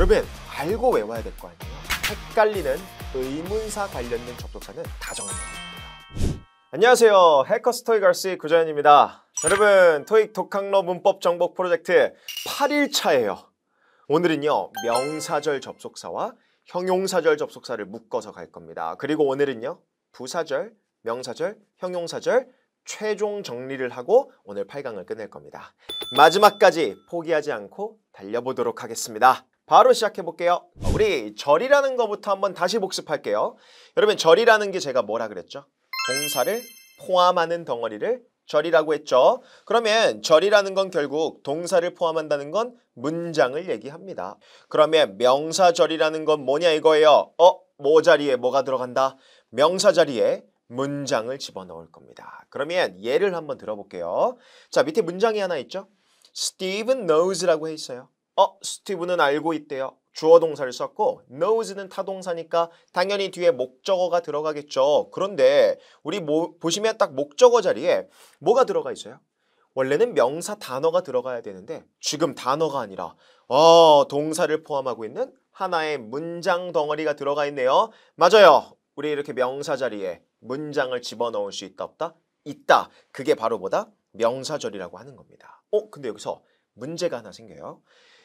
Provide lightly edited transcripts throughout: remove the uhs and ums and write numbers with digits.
여러분 알고 외워야 될 거 아니에요. 헷갈리는 의문사 관련된 접속사는 다 정리해볼게요. 안녕하세요. 해커스 토익 RC 구자현입니다. 여러분 토익 독학로 문법 정복 프로젝트 8일차예요. 오늘은요 명사절 접속사와 형용사절 접속사를 묶어서 갈 겁니다. 그리고 오늘은요 부사절, 명사절, 형용사절 최종 정리를 하고 오늘 8강을 끝낼 겁니다. 마지막까지 포기하지 않고 달려보도록 하겠습니다. 바로 시작해 볼게요. 우리 절이라는 거부터 한번 다시 복습할게요. 여러분 절이라는 게 제가 뭐라 그랬죠? 동사를 포함하는 덩어리를 절이라고 했죠. 그러면 절이라는 건 결국 동사를 포함한다는 건 문장을 얘기합니다. 그러면 명사절이라는 건 뭐냐 이거예요. 뭐 자리에 뭐가 들어간다? 명사 자리에 문장을 집어넣을 겁니다. 그러면 예를 한번 들어볼게요. 자, 밑에 문장이 하나 있죠? Stephen knows라고 해 있어요. 스티브는 알고 있대요. 주어 동사를 썼고 knows는 타동사니까 당연히 뒤에 목적어가 들어가겠죠. 그런데 우리 보시면 딱 목적어 자리에 뭐가 들어가 있어요? 원래는 명사 단어가 들어가야 되는데 지금 단어가 아니라 동사를 포함하고 있는 하나의 문장 덩어리가 들어가 있네요. 맞아요. 우리 이렇게 명사 자리에 문장을 집어넣을 수 있다 없다? 있다. 그게 바로 뭐다? 명사절이라고 하는 겁니다. 근데 여기서 문제가 하나 생겨요.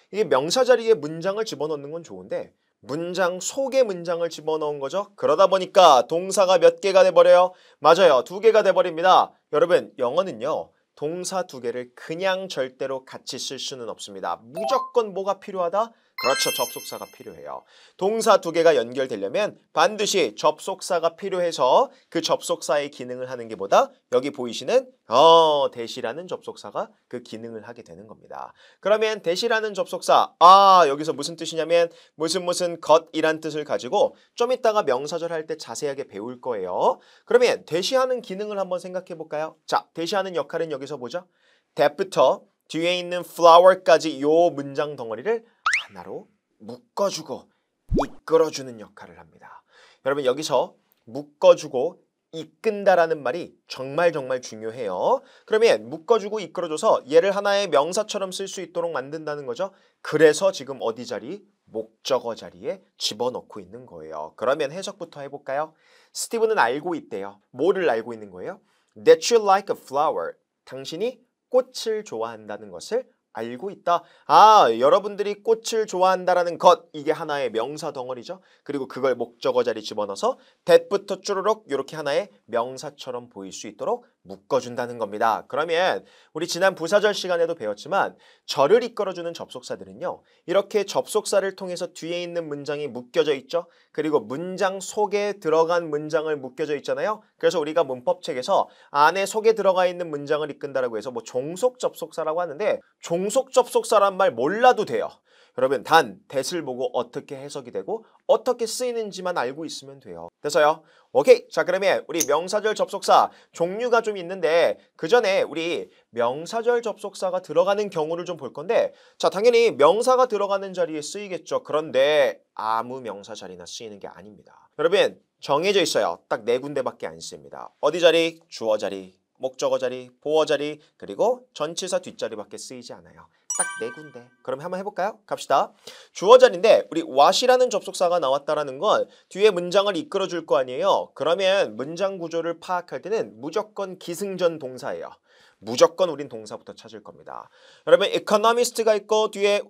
이게 명사 자리에 문장을 집어넣는 건 좋은데 문장 속에 문장을 집어넣은 거죠. 그러다 보니까 동사가 몇 개가 돼버려요? 맞아요. 2개가 돼버립니다. 여러분 영어는요. 동사 2개를 그냥 절대로 같이 쓸 수는 없습니다. 무조건 뭐가 필요하다? 그렇죠. 접속사가 필요해요. 동사 2개가 연결되려면 반드시 접속사가 필요해서 그 접속사의 기능을 하는 게 뭐다? 여기 보이시는 대시라는 접속사가 그 기능을 하게 되는 겁니다. 그러면 대시라는 접속사 여기서 무슨 뜻이냐면 무슨 것이란 뜻을 가지고 좀 이따가 명사절 할 때 자세하게 배울 거예요. 그러면 대시하는 기능을 한번 생각해 볼까요? 자, 대시하는 역할은 여기서 보죠. that부터 뒤에 있는 flower까지 요 문장 덩어리를 하나로 묶어주고 이끌어주는 역할을 합니다. 여러분 여기서 묶어주고 이끈다라는 말이 정말 중요해요. 그러면 묶어주고 이끌어줘서 얘를 하나의 명사처럼 쓸 수 있도록 만든다는 거죠. 그래서 지금 어디 자리? 목적어 자리에 집어넣고 있는 거예요. 그러면 해석부터 해볼까요? 스티브는 알고 있대요. 뭐를 알고 있는 거예요? That you like a flower. 당신이 꽃을 좋아한다는 것을 알고 있다. 여러분들이 꽃을 좋아한다라는 것, 이게 하나의 명사 덩어리죠. 그리고 그걸 목적어 자리 집어넣어서 that부터 쭈르륵 이렇게 하나의 명사처럼 보일 수 있도록 묶어준다는 겁니다. 그러면 우리 지난 부사절 시간에도 배웠지만 절을 이끌어주는 접속사들은요. 이렇게 접속사를 통해서 뒤에 있는 문장이 묶여져 있죠. 그리고 문장 속에 들어간 문장을 묶여져 있잖아요. 그래서 우리가 문법책에서 안에 속에 들어가 있는 문장을 이끈다라고 해서 종속 접속사라고 하는데 종속 접속사란 말 몰라도 돼요. 여러분 단 that을 보고 어떻게 해석이 되고 어떻게 쓰이는지만 알고 있으면 돼요. 됐어요? 오케이. 자 그러면 우리 명사절 접속사 종류가 좀 있는데 그 전에 우리 명사절 접속사가 들어가는 경우를 좀 볼 건데 자 당연히 명사가 들어가는 자리에 쓰이겠죠. 그런데 아무 명사 자리나 쓰이는 게 아닙니다. 여러분 정해져 있어요. 딱 4군데밖에 안 쓰입니다. 어디 자리? 주어 자리, 목적어 자리, 보어 자리, 그리고 전치사 뒷자리밖에 쓰이지 않아요. 딱 4군데. 그럼 한번 해볼까요? 갑시다. 주어 자리인데 우리 what이라는 접속사가 나왔다라는 건 뒤에 문장을 이끌어줄 거 아니에요. 그러면 문장 구조를 파악할 때는 무조건 기승전 동사예요. 무조건 우린 동사부터 찾을 겁니다. 여러분 economist가 있고 뒤에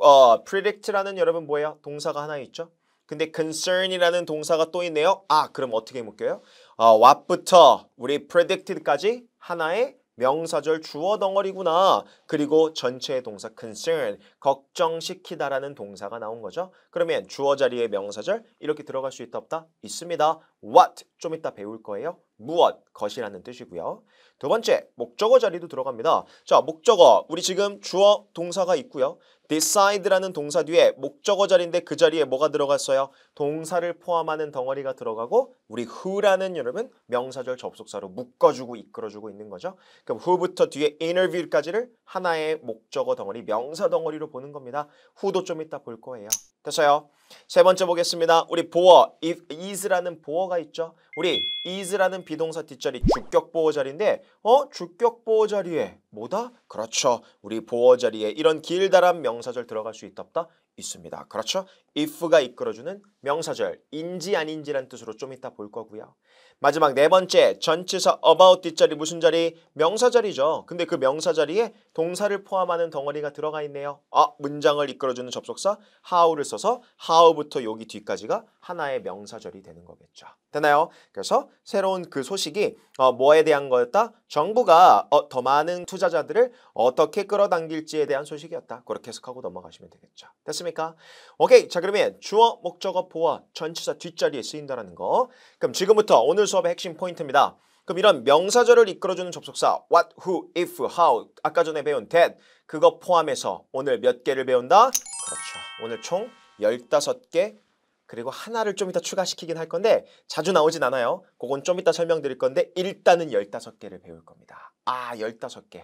predict라는 여러분 뭐예요? 동사가 하나 있죠? 근데 concern이라는 동사가 또 있네요. 그럼 어떻게 묶여요? what부터 우리 predicted까지 하나의 명사절 주어 덩어리구나. 그리고 전체의 동사 concern, 걱정시키다라는 동사가 나온 거죠. 그러면 주어 자리에 명사절 이렇게 들어갈 수 있다 없다? 있습니다. what 좀 이따 배울 거예요. 무엇, 것이라는 뜻이고요. 두 번째, 목적어 자리도 들어갑니다. 자, 목적어 우리 지금 주어 동사가 있고요. decide라는 동사 뒤에 목적어 자리인데 그 자리에 뭐가 들어갔어요? 동사를 포함하는 덩어리가 들어가고 우리 who라는 여러분 명사절 접속사로 묶어주고 이끌어주고 있는 거죠. 그럼 who부터 뒤에 interview까지를 하나의 목적어 덩어리, 명사 덩어리로 보는 겁니다. who도 좀 이따 볼 거예요. 됐어요? 세 번째 보겠습니다. 우리 보어, is라는 보어가 있죠. 우리 is라는 비동사 뒷자리 주격 보어 자리인데 주격 보어 자리에 뭐다? 그렇죠. 우리 보어 자리에 이런 길다란 명사절 들어갈 수 있다 없다? 있습니다. 그렇죠? if가 이끌어주는 명사절, 인지 아닌지란 뜻으로 좀 이따 볼 거고요. 마지막 네 번째, 전치사 about 뒷자리 무슨 자리? 명사절이죠. 근데 그 명사자리에 동사를 포함하는 덩어리가 들어가 있네요. 문장을 이끌어주는 접속사 how를 써서 how부터 여기 뒤까지가 하나의 명사절이 되는 거겠죠. 되나요? 그래서 새로운 그 소식이 뭐에 대한 거였다? 정부가 더 많은 투자자들을 어떻게 끌어당길지에 대한 소식이었다. 그렇게 해석하고 넘어가시면 되겠죠. 됐습니까? 오케이. 자, 그러면 주어, 목적어, 보어, 전치사 뒷자리에 쓰인다는 거. 그럼 지금부터 오늘 수업의 핵심 포인트입니다. 그럼 이런 명사절을 이끌어주는 접속사 what, who, if, how 아까 전에 배운 that 그거 포함해서 오늘 몇 개를 배운다? 그렇죠. 오늘 총 15개 그리고 하나를 좀 이따 추가시키긴 할 건데 자주 나오진 않아요. 그건 좀 이따 설명드릴 건데 일단은 15개를 배울 겁니다. 15개.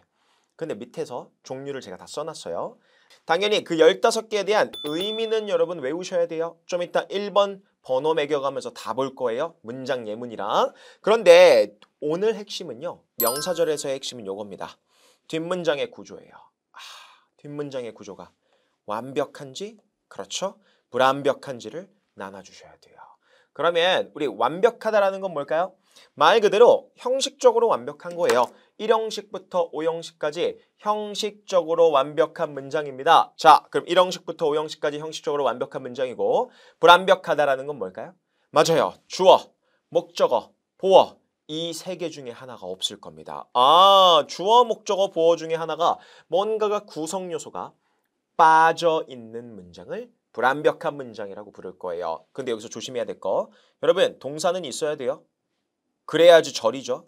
근데 밑에서 종류를 제가 다 써놨어요. 당연히 그 15개에 대한 의미는 여러분 외우셔야 돼요. 좀 이따 1번 번호 매겨가면서 다 볼 거예요. 문장 예문이랑. 그런데 오늘 핵심은요. 명사절에서의 핵심은 요겁니다. 뒷문장의 구조예요. 뒷문장의 구조가 완벽한지 그렇죠? 불완벽한지를 나눠주셔야 돼요. 그러면 우리 완벽하다라는 건 뭘까요? 말 그대로 형식적으로 완벽한 거예요. 1형식부터 5형식까지 형식적으로 완벽한 문장입니다. 자, 그럼 1형식부터 5형식까지 형식적으로 완벽한 문장이고 불완벽하다라는 건 뭘까요? 맞아요. 주어, 목적어, 보어 이 세 개 중에 하나가 없을 겁니다. 주어, 목적어, 보어 중에 하나가 뭔가가 구성 요소가 빠져 있는 문장을 불완벽한 문장이라고 부를 거예요. 근데 여기서 조심해야 될 거. 여러분, 동사는 있어야 돼요. 그래야지 절이죠.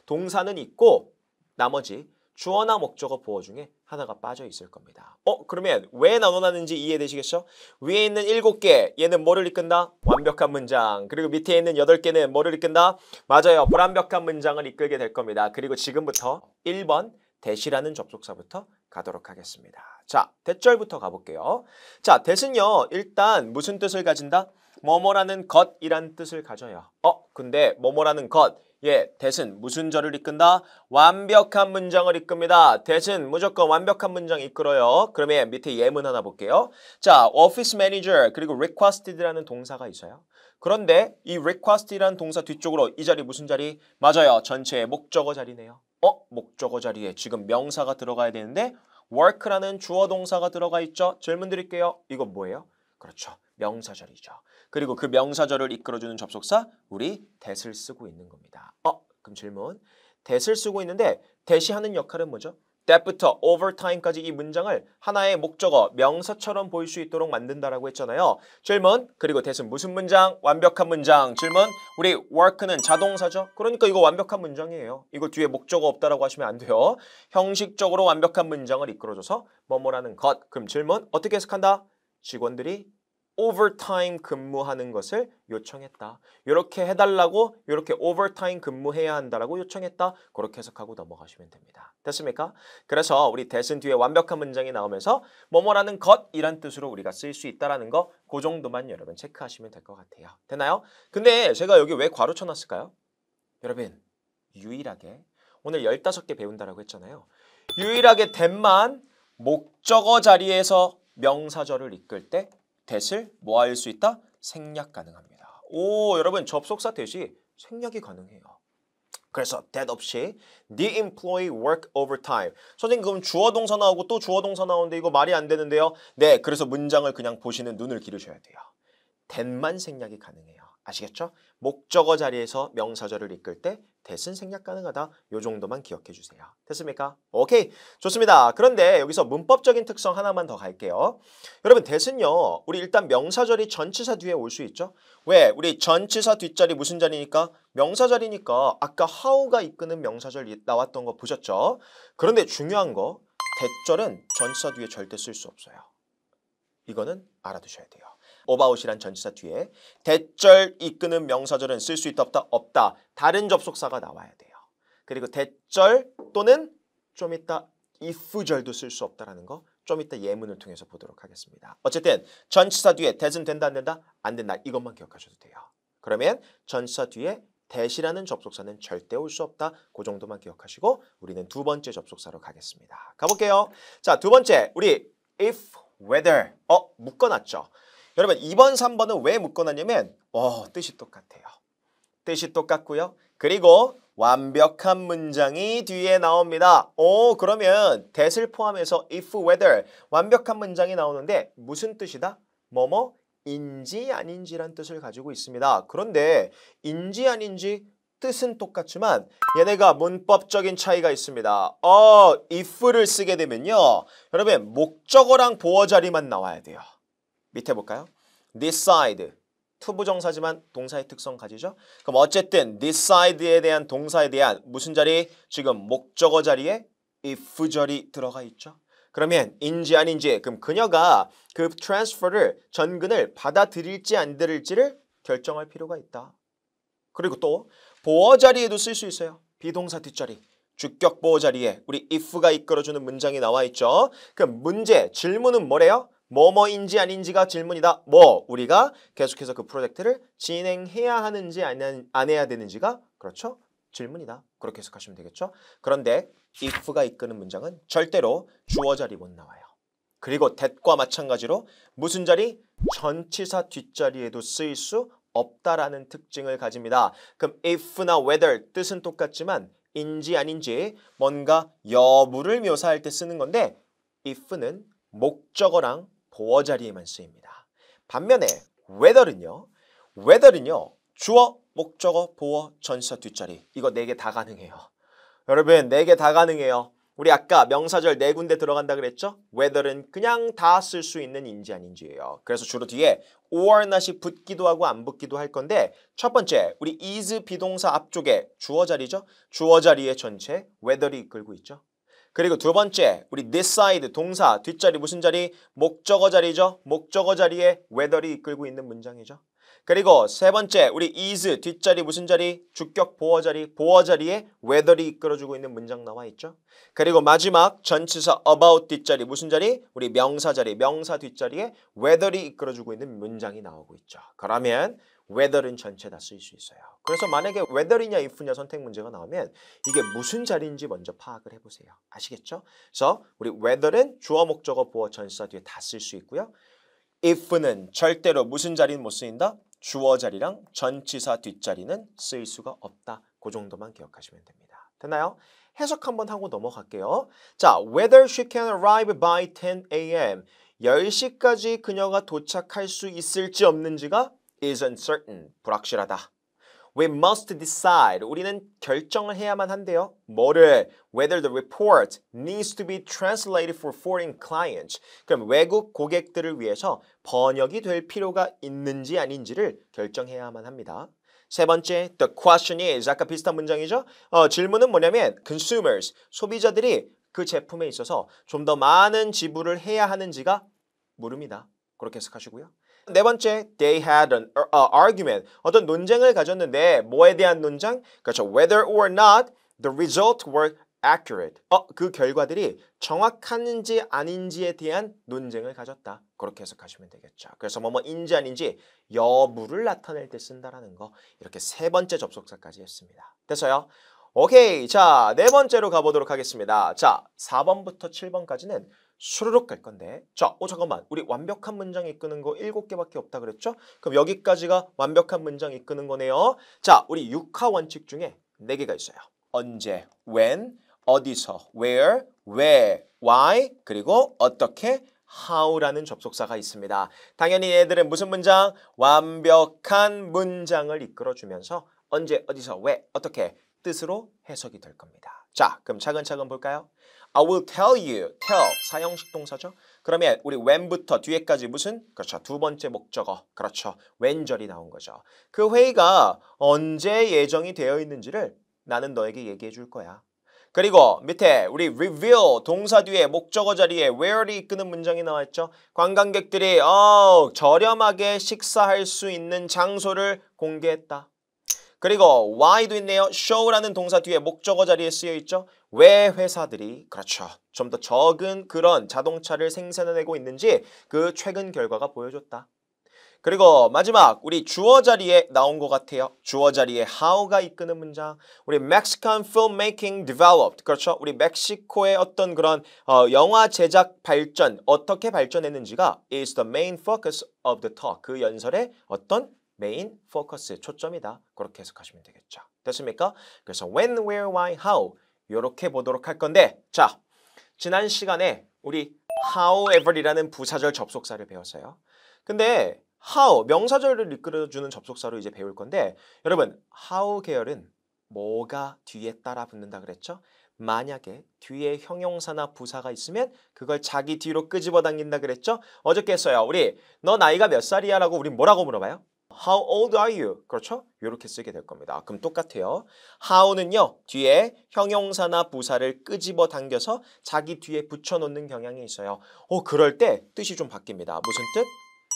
동사는 있고 나머지 주어나 목적어, 보어 중에 하나가 빠져 있을 겁니다. 그러면 왜 나눠놨는지 이해되시겠죠? 위에 있는 7개, 얘는 뭐를 이끈다? 완벽한 문장. 그리고 밑에 있는 8개는 뭐를 이끈다? 맞아요. 불완벽한 문장을 이끌게 될 겁니다. 그리고 지금부터 1번 that이라는 접속사부터 가도록 하겠습니다. 자, that절부터 가볼게요. 자, that은요. 일단 무슨 뜻을 가진다? 뭐뭐라는 것이란 뜻을 가져요. 근데 뭐뭐라는 것, that은 무슨 절을 이끈다? 완벽한 문장을 이끕니다. that은 무조건 완벽한 문장 이끌어요. 그러면 밑에 예문 하나 볼게요. 자, office manager 그리고 requested라는 동사가 있어요. 그런데 이 requested라는 동사 뒤쪽으로 이 자리 무슨 자리? 맞아요. 전체의 목적어 자리네요. 목적어 자리에 지금 명사가 들어가야 되는데 work라는 주어 동사가 들어가 있죠. 질문 드릴게요. 이건 뭐예요? 그렇죠. 명사절이죠. 그리고 그 명사절을 이끌어주는 접속사 우리 that을 쓰고 있는 겁니다. 그럼 질문. that을 쓰고 있는데 that이 하는 역할은 뭐죠? that부터 overtime까지 이 문장을 하나의 목적어, 명사처럼 보일 수 있도록 만든다라고 했잖아요. 질문. 그리고 that은 무슨 문장? 완벽한 문장. 질문. 우리 work는 자동사죠. 그러니까 이거 완벽한 문장이에요. 이거 뒤에 목적어 없다라고 하시면 안 돼요. 형식적으로 완벽한 문장을 이끌어줘서 뭐뭐라는 것. 그럼 질문. 어떻게 해석한다? 직원들이 오버타임 근무하는 것을 요청했다. 이렇게 해달라고 이렇게 오버타임 근무해야 한다라고 요청했다. 그렇게 해석하고 넘어가시면 됩니다. 됐습니까? 그래서 우리 that은 뒤에 완벽한 문장이 나오면서 뭐뭐라는 것이란 뜻으로 우리가 쓸 수 있다라는 거 그 정도만 여러분 체크하시면 될 것 같아요. 되나요? 근데 제가 여기 왜 괄호 쳐놨을까요? 여러분 유일하게 오늘 15개 배운다라고 했잖아요. 유일하게 that만 목적어 자리에서 명사절을 이끌 때 that을 뭐 할 수 있다? 생략 가능합니다. 여러분 접속사 that이 생략이 가능해요. 그래서 that 없이 the employee work overtime. 선생님 그럼 주어 동사 나오고 또 주어 동사 나오는데 이거 말이 안 되는데요. 네, 그래서 문장을 그냥 보시는 눈을 기르셔야 돼요. that만 생략이 가능해요. 아시겠죠? 목적어 자리에서 명사절을 이끌 때 that은 생략 가능하다. 요 정도만 기억해 주세요. 됐습니까? 오케이. 좋습니다. 그런데 여기서 문법적인 특성 하나만 더 갈게요. 여러분 that은요. 우리 일단 명사절이 전치사 뒤에 올 수 있죠. 왜? 우리 전치사 뒷자리 무슨 자리니까? 명사절이니까 아까 how가 이끄는 명사절 나왔던 거 보셨죠? 그런데 중요한 거 that절은 전치사 뒤에 절대 쓸 수 없어요. 이거는 알아두셔야 돼요. about이란 전치사 뒤에 that절 이끄는 명사절은 쓸 수 있다 없다? 없다. 다른 접속사가 나와야 돼요. 그리고 that절 또는 좀 이따 if절도 쓸 수 없다라는 거 좀 이따 예문을 통해서 보도록 하겠습니다. 어쨌든 전치사 뒤에 that은 된다 안 된다? 안 된다. 이것만 기억하셔도 돼요. 그러면 전치사 뒤에 that이라는 접속사는 절대 올 수 없다. 그 정도만 기억하시고 우리는 두 번째 접속사로 가겠습니다. 가볼게요. 자, 두 번째 우리 if whether. 묶어놨죠. 여러분 2번, 3번은 왜 묶어놨냐면 뜻이 똑같아요. 뜻이 똑같고요. 그리고 완벽한 문장이 뒤에 나옵니다. 그러면 that을 포함해서 if, whether 완벽한 문장이 나오는데 무슨 뜻이다? 뭐뭐인지 아닌지란 뜻을 가지고 있습니다. 그런데 인지 아닌지 뜻은 똑같지만 얘네가 문법적인 차이가 있습니다. if를 쓰게 되면요. 여러분 목적어랑 보어 자리만 나와야 돼요. 밑에 볼까요? decide. 투부정사지만 동사의 특성 가지죠. 그럼 어쨌든 decide에 대한 동사에 대한 무슨 자리? 지금 목적어 자리에 if 절이 들어가 있죠. 그러면 인지 아닌지 그럼 그녀가 그 transfer를 전근을 받아들일지 안 들일지를 결정할 필요가 있다. 그리고 또 보어 자리에도 쓸 수 있어요. 비동사 뒷자리. 주격 보어 자리에 우리 if가 이끌어주는 문장이 나와 있죠. 그럼 문제, 질문은 뭐래요? 뭐뭐인지 아닌지가 질문이다. 우리가 계속해서 그 프로젝트를 진행해야 하는지 안 해야 되는지가 그렇죠? 질문이다. 그렇게 해석하시면 되겠죠? 그런데 if가 이끄는 문장은 절대로 주어 자리 못 나와요. 그리고 that과 마찬가지로 무슨 자리? 전치사 뒷자리에도 쓰일 수 없다라는 특징을 가집니다. 그럼 if나 whether 뜻은 똑같지만 인지 아닌지 뭔가 여부를 묘사할 때 쓰는 건데 if는 목적어랑 보어 자리에만 쓰입니다. 반면에 whether는요. 주어, 목적어, 보어, 전치사 뒷자리 이거 4개 다 가능해요. 여러분 4개 다 가능해요. 우리 아까 명사절 4군데 들어간다 그랬죠? whether는 그냥 다 쓸 수 있는 인지 아닌지예요. 그래서 주로 뒤에 or not이 붙기도 하고 안 붙기도 할 건데 첫 번째 우리 is 비동사 앞쪽에 주어 자리죠? 주어 자리에 전체 whether이 이끌고 있죠. 그리고 두 번째 우리 decide 동사 뒷자리 무슨 자리? 목적어 자리죠. 목적어 자리에 whether이 이끌고 있는 문장이죠. 그리고 세 번째 우리 is 뒷자리 무슨 자리? 주격 보어 자리. 보어 자리에 whether이 이끌어주고 있는 문장 나와 있죠. 그리고 마지막 전치사 about 뒷자리 무슨 자리? 우리 명사 자리. 명사 뒷자리에 whether이 이끌어주고 있는 문장이 나오고 있죠. 그러면 whether는 전체 다 쓸 수 있어요. 그래서 만약에 whether이냐 if냐 선택 문제가 나오면 이게 무슨 자리인지 먼저 파악을 해보세요. 아시겠죠? 그래서 우리 whether는 주어 목적어 보어 전치사 뒤에 다 쓸 수 있고요. if는 절대로 무슨 자리는 못 쓰인다? 주어 자리랑 전치사 뒷자리는 쓰일 수가 없다. 그 정도만 기억하시면 됩니다. 됐나요? 해석 한번 하고 넘어갈게요. 자, whether she can arrive by 10 a.m. 10시까지 그녀가 도착할 수 있을지 없는지가 is uncertain, 불확실하다. We must decide, 우리는 결정을 해야만 한대요. 뭐를? Whether the report needs to be translated for foreign clients. 그럼 외국 고객들을 위해서 번역이 될 필요가 있는지 아닌지를 결정해야만 합니다. 세 번째, the question is, 아까 비슷한 문장이죠? 질문은 뭐냐면 consumers, 소비자들이 그 제품에 있어서 좀 더 많은 지불을 해야 하는지가 물음이다. 그렇게 해석하시고요. 네 번째, they had an argument. 어떤 논쟁을 가졌는데 뭐에 대한 논쟁? 그렇죠. Whether or not the results were accurate. 그 결과들이 정확한지 아닌지에 대한 논쟁을 가졌다. 그렇게 해석하시면 되겠죠. 그래서 뭐뭐인지 아닌지 여부를 나타낼 때 쓴다라는 거. 이렇게 세 번째 접속사까지 했습니다. 됐어요? 오케이. 자, 네 번째로 가보도록 하겠습니다. 자, 4번부터 7번까지는 수르륵 갈 건데 자, 잠깐만. 우리 완벽한 문장 이끄는 거 7개밖에 없다 그랬죠? 그럼 여기까지가 완벽한 문장 이끄는 거네요. 자, 우리 6하 원칙 중에 4개가 있어요. 언제, when, 어디서, where, 왜, why, 그리고 어떻게, how라는 접속사가 있습니다. 당연히 얘들은 무슨 문장? 완벽한 문장을 이끌어주면서 언제, 어디서, 왜, 어떻게 뜻으로 해석이 될 겁니다. 자, 그럼 차근차근 볼까요? I will tell you. tell, 사형식 동사죠. 그러면 우리 when부터 뒤에까지 무슨? 그렇죠. 두 번째 목적어. 그렇죠. when절이 나온 거죠. 그 회의가 언제 예정이 되어 있는지를 나는 너에게 얘기해 줄 거야. 그리고 밑에 우리 reveal 동사 뒤에 목적어 자리에 where이 이끄는 문장이 나왔죠. 관광객들이 저렴하게 식사할 수 있는 장소를 공개했다. 그리고 why도 있네요. show라는 동사 뒤에 목적어 자리에 쓰여 있죠. 왜 회사들이 그렇죠. 좀 더 적은 그런 자동차를 생산해내고 있는지 그 최근 결과가 보여줬다. 그리고 마지막 우리 주어 자리에 나온 것 같아요. 주어 자리에 how가 이끄는 문장. 우리 Mexican filmmaking developed. 그렇죠? 우리 멕시코의 어떤 그런 영화 제작 발전 어떻게 발전했는지가 is the main focus of the talk. 그 연설의 어떤 메인 포커스 초점이다. 그렇게 해석하시면 되겠죠. 됐습니까? 그래서 when, where, why, how 이렇게 보도록 할 건데 자 지난 시간에 우리 however이라는 부사절 접속사를 배웠어요. 근데 how 명사절을 이끌어주는 접속사로 이제 배울 건데 여러분 how 계열은 뭐가 뒤에 따라 붙는다 그랬죠? 만약에 뒤에 형용사나 부사가 있으면 그걸 자기 뒤로 끄집어 당긴다 그랬죠? 어저께 했어요. 우리 너 나이가 몇 살이야? 라고 우리 뭐라고 물어봐요? How old are you? 그렇죠? 이렇게 쓰게 될 겁니다. 그럼 똑같아요. how는요. 뒤에 형용사나 부사를 끄집어 당겨서 자기 뒤에 붙여놓는 경향이 있어요. 그럴 때 뜻이 좀 바뀝니다. 무슨 뜻?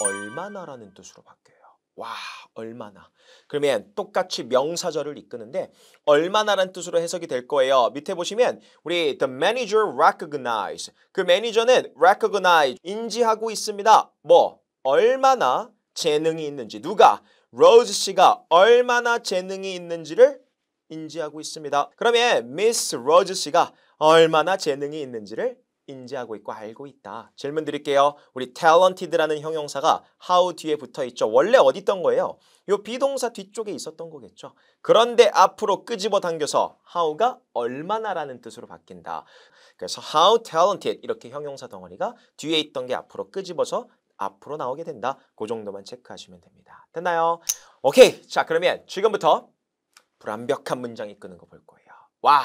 얼마나라는 뜻으로 바뀌어요. 와, 얼마나. 그러면 똑같이 명사절을 이끄는데 얼마나라는 뜻으로 해석이 될 거예요. 밑에 보시면 우리 the manager recognize. 그 매니저는 recognize, 인지하고 있습니다. 뭐? 얼마나 재능이 있는지. 누가? 로즈 씨가 얼마나 재능이 있는지를 인지하고 있습니다. 그러면 미스 로즈 씨가 얼마나 재능이 있는지를 인지하고 있고 알고 있다. 질문 드릴게요. 우리 talented라는 형용사가 how 뒤에 붙어 있죠. 원래 어디 있던 거예요? 요 비동사 뒤쪽에 있었던 거겠죠. 그런데 앞으로 끄집어 당겨서 how가 얼마나라는 뜻으로 바뀐다. 그래서 how talented 이렇게 형용사 덩어리가 뒤에 있던 게 앞으로 끄집어서 앞으로 나오게 된다. 그 정도만 체크하시면 됩니다. 됐나요? 오케이. 자, 그러면 지금부터 불완벽한 문장 이끄는 거 볼 거예요. 와,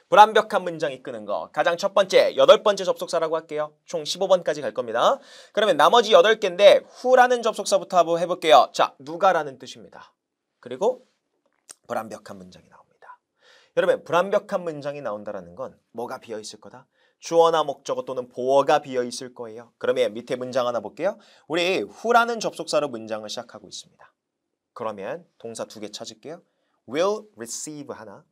불완벽한 문장 이끄는 거. 가장 첫 번째, 8번째 접속사라고 할게요. 총 15번까지 갈 겁니다. 그러면 나머지 8개인데 who라는 접속사부터 한번 해볼게요. 자, 누가라는 뜻입니다. 그리고 불완벽한 문장이 나옵니다. 여러분, 불완벽한 문장이 나온다는 건 뭐가 비어있을 거다? 주어나 목적어 또는 보어가 비어있을 거예요. 그러면 밑에 문장 하나 볼게요. 우리 who라는 접속사로 문장을 시작하고 있습니다. 그러면 동사 2개 찾을게요. will receive 하나,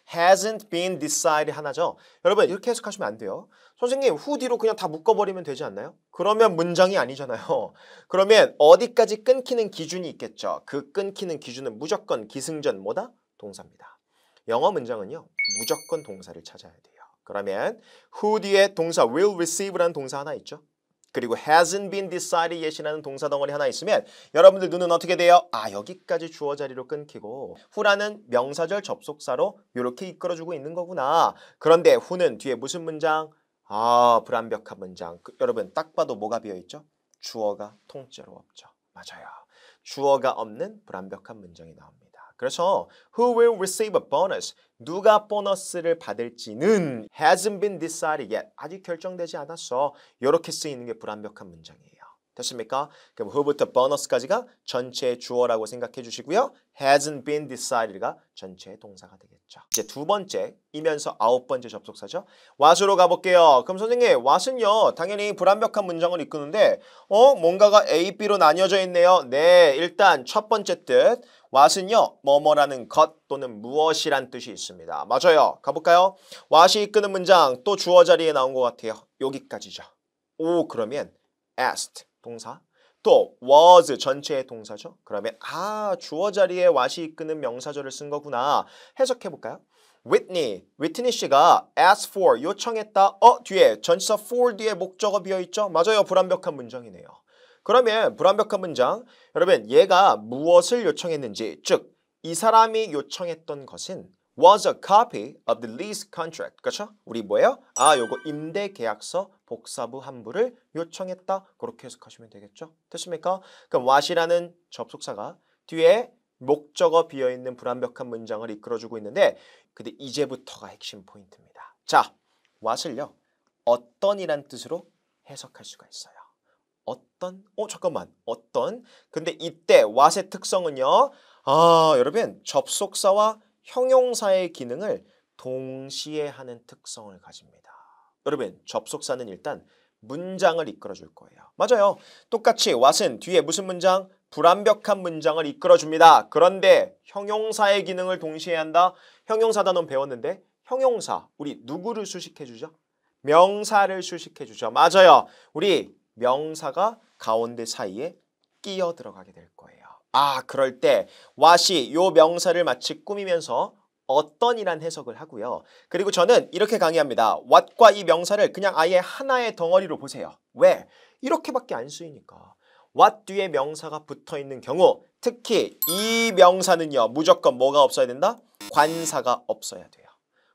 hasn't been decided 하나죠. 여러분 이렇게 해석하시면 안 돼요. 선생님 who 뒤로 그냥 다 묶어버리면 되지 않나요? 그러면 문장이 아니잖아요. 그러면 어디까지 끊기는 기준이 있겠죠. 그 끊기는 기준은 무조건 기승전 뭐다? 동사입니다. 영어 문장은요. 무조건 동사를 찾아야 돼요. 그러면 who 뒤에 동사 will receive라는 동사 하나 있죠. 그리고 hasn't been decided yet이라는 동사 덩어리 하나 있으면 여러분들 눈은 어떻게 돼요? 아, 여기까지 주어 자리로 끊기고 who라는 명사절 접속사로 이렇게 이끌어주고 있는 거구나. 그런데 who는 뒤에 무슨 문장? 아, 불완벽한 문장. 여러분 딱 봐도 뭐가 비어있죠? 주어가 통째로 없죠. 맞아요. 주어가 없는 불완벽한 문장이 나옵니다. 그래서 who will receive a bonus? 누가 보너스를 받을지는 hasn't been decided yet. 아직 결정되지 않았어. 이렇게 쓰이는 게 불완벽한 문장이에요. 됐습니까? 그럼 who부터 보너스까지가 전체의 주어라고 생각해 주시고요. hasn't been decided가 전체의 동사가 되겠죠. 이제 두 번째이면서 9번째 접속사죠. what으로 가볼게요. 그럼 선생님 what은요 당연히 불완벽한 문장을 이끄는데 뭔가가 A, B로 나뉘어져 있네요. 네, 일단 첫 번째 뜻 what은요 뭐뭐라는 것 또는 무엇이란 뜻이 있습니다. 맞아요. 가볼까요? what이 이끄는 문장 또 주어 자리에 나온 것 같아요. 여기까지죠. 오, 그러면 asked 동사 또 was 전체의 동사죠. 그러면 주어 자리에 what이 이끄는 명사절을 쓴 거구나. 해석해 볼까요? 위트니 씨가 asked for 요청했다. 뒤에 전치사 for 뒤에 목적어 비어 있죠. 맞아요. 불완벽한 문장이네요. 그러면 불완벽한 문장 여러분 얘가 무엇을 요청했는지 즉 이 사람이 요청했던 것은 was a copy of the lease contract. 그렇죠? 우리 뭐예요? 요거 임대 계약서 복사부 한 부를 요청했다. 그렇게 해석하시면 되겠죠? 됐습니까? 그럼 what이라는 접속사가 뒤에 목적어 비어있는 불완벽한 문장을 이끌어주고 있는데 근데 이제부터가 핵심 포인트입니다. 자, what을요. 어떤이란 뜻으로 해석할 수가 있어요. 어떤? 잠깐만. 어떤? 근데 이때 what의 특성은요. 여러분 접속사와 형용사의 기능을 동시에 하는 특성을 가집니다. 여러분 접속사는 일단 문장을 이끌어줄 거예요. 맞아요. 똑같이 what은 뒤에 무슨 문장? 불완벽한 문장을 이끌어줍니다. 그런데 형용사의 기능을 동시에 한다. 형용사 단원 배웠는데 형용사 우리 누구를 수식해주죠? 명사를 수식해주죠. 맞아요. 우리 명사가 가운데 사이에 끼어 들어가게 될 거예요. 아, 그럴 때 what이 요 명사를 마치 꾸미면서 어떤이란 해석을 하고요. 그리고 저는 이렇게 강의합니다. what과 이 명사를 그냥 아예 하나의 덩어리로 보세요. 왜? 이렇게밖에 안 쓰이니까. what 뒤에 명사가 붙어 있는 경우, 특히 이 명사는요, 무조건 뭐가 없어야 된다? 관사가 없어야 돼요.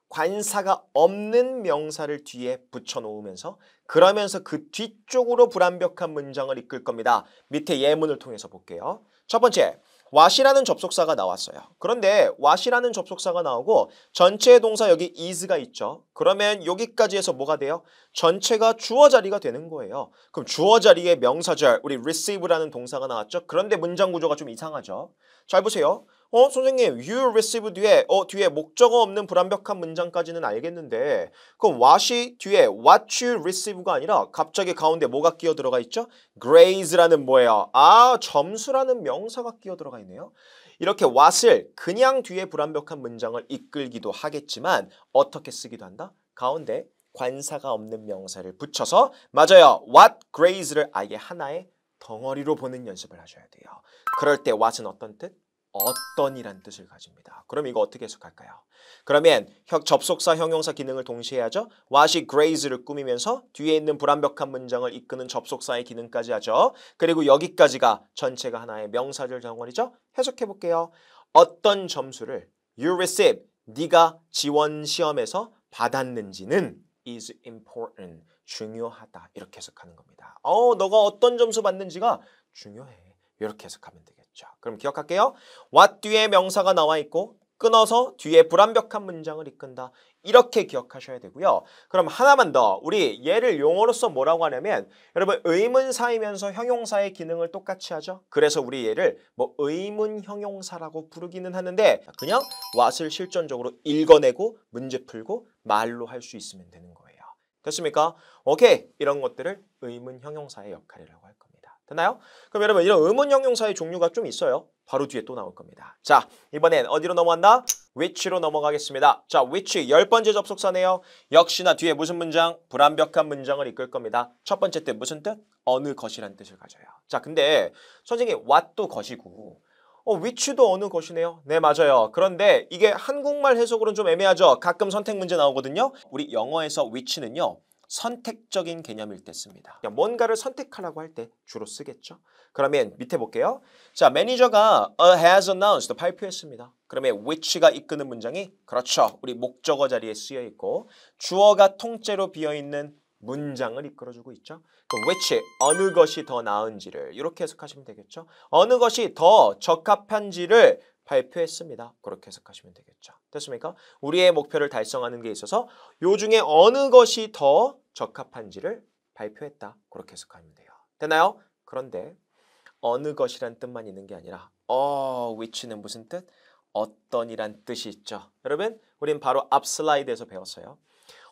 관사가 없는 명사를 뒤에 붙여 놓으면서 그러면서 그 뒤쪽으로 불완벽한 문장을 이끌 겁니다. 밑에 예문을 통해서 볼게요. 첫 번째, what이라는 접속사가 나왔어요. 그런데 what이라는 접속사가 나오고 전체의 동사 여기 is가 있죠. 그러면 여기까지 해서 뭐가 돼요? 전체가 주어 자리가 되는 거예요. 그럼 주어 자리에 명사절, 우리 receive라는 동사가 나왔죠. 그런데 문장 구조가 좀 이상하죠. 잘 보세요. 선생님, you receive 뒤에 목적어 없는 불완벽한 문장까지는 알겠는데 그럼 what이 뒤에 what you receive가 아니라 갑자기 가운데 뭐가 끼어 들어가 있죠? grade라는 뭐예요? 아, 점수라는 명사가 끼어 들어가 있네요. 이렇게 what을 그냥 뒤에 불완벽한 문장을 이끌기도 하겠지만 어떻게 쓰기도 한다? 가운데 관사가 없는 명사를 붙여서 맞아요. what grades를 아예 하나의 덩어리로 보는 연습을 하셔야 돼요. 그럴 때 what은 어떤 뜻? 어떤이란 뜻을 가집니다. 그럼 이거 어떻게 해석할까요? 그러면 접속사, 형용사 기능을 동시에 하죠. what이 grades를 꾸미면서 뒤에 있는 불완벽한 문장을 이끄는 접속사의 기능까지 하죠. 그리고 여기까지가 전체가 하나의 명사절 덩어리죠. 해석해 볼게요. 어떤 점수를 you receive, 네가 지원 시험에서 받았는지는 is important, 중요하다. 이렇게 해석하는 겁니다. 너가 어떤 점수 받는지가 중요해. 이렇게 해석하면 되겠죠. 그럼 기억할게요. what 뒤에 명사가 나와 있고 끊어서 뒤에 불완벽한 문장을 이끈다. 이렇게 기억하셔야 되고요. 그럼 하나만 더. 우리 얘를 용어로서 뭐라고 하냐면 여러분 의문사이면서 형용사의 기능을 똑같이 하죠. 그래서 우리 얘를 뭐 의문 형용사라고 부르기는 하는데 그냥 what을 실전적으로 읽어내고 문제 풀고 말로 할 수 있으면 되는 거예요. 됐습니까? 오케이. 이런 것들을 의문 형용사의 역할이라고 할 겁니다. 됐나요? 그럼 여러분 이런 의문 형용사의 종류가 좀 있어요. 바로 뒤에 또 나올 겁니다. 자, 이번엔 어디로 넘어간다? which로 넘어가겠습니다. 자, which 10번째 접속사네요. 역시나 뒤에 무슨 문장? 불완벽한 문장을 이끌 겁니다. 첫 번째 뜻 무슨 뜻? 어느 것이란 뜻을 가져요. 자, 근데 선생님 what도 것이고 which도 어느 것이네요. 네, 맞아요. 그런데 이게 한국말 해석으로는 좀 애매하죠. 가끔 선택 문제 나오거든요. 우리 영어에서 which는요. 선택적인 개념일 때 씁니다. 뭔가를 선택하라고 할 때 주로 쓰겠죠. 그러면 밑에 볼게요. 자, 매니저가 has announced 발표했습니다. 그러면 which가 이끄는 문장이 그렇죠. 우리 목적어 자리에 쓰여 있고 주어가 통째로 비어 있는 문장을 이끌어주고 있죠. 그럼 which 어느 것이 더 나은지를 이렇게 해석하시면 되겠죠. 어느 것이 더 적합한지를 발표했습니다. 그렇게 해석하시면 되겠죠. 됐습니까? 우리의 목표를 달성하는 게 있어서 요 중에 어느 것이 더 적합한지를 발표했다. 그렇게 해석하면 돼요. 되나요? 그런데 어느 것이란 뜻만 있는 게 아니라 which는 무슨 뜻? 어떤이란 뜻이 있죠. 여러분, 우린 바로 앞 슬라이드에서 배웠어요.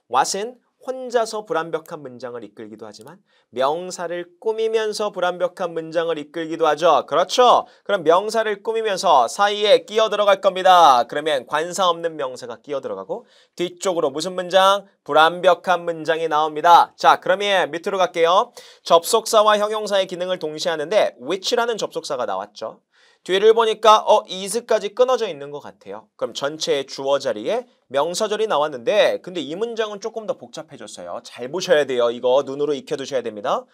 what은 혼자서 불완벽한 문장을 이끌기도 하지만 명사를 꾸미면서 불완벽한 문장을 이끌기도 하죠. 그렇죠? 그럼 명사를 꾸미면서 사이에 끼어 들어갈 겁니다. 그러면 관사 없는 명사가 끼어 들어가고 뒤쪽으로 무슨 문장? 불완벽한 문장이 나옵니다. 자, 그러면 밑으로 갈게요. 접속사와 형용사의 기능을 동시에 하는데 which라는 접속사가 나왔죠. 뒤를 보니까 is까지 끊어져 있는 것 같아요. 그럼 전체의 주어 자리에 명사절이 나왔는데 근데 이 문장은 조금 더 복잡해졌어요. 잘 보셔야 돼요. 이거 눈으로 익혀두셔야 됩니다.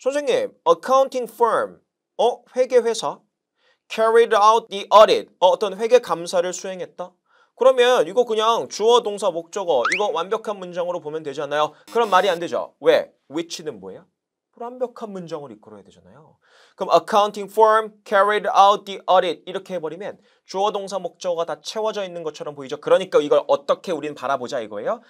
선생님, accounting firm, 회계회사 carried out the audit, 어떤 회계 감사를 수행했다. 그러면 이거 그냥 주어, 동사, 목적어 이거 완벽한 문장으로 보면 되지 않나요? 그럼 말이 안 되죠. 왜? which는 뭐예요? 불완벽한 문장을 이끌어야 되잖아요. 그럼 accounting firm carried out the audit 이렇게 해버리면 주어, 동사, 목적어가 다 채워져 있는 것처럼 보이죠. 그러니까 이걸 어떻게 우린 바라보자 이거예요.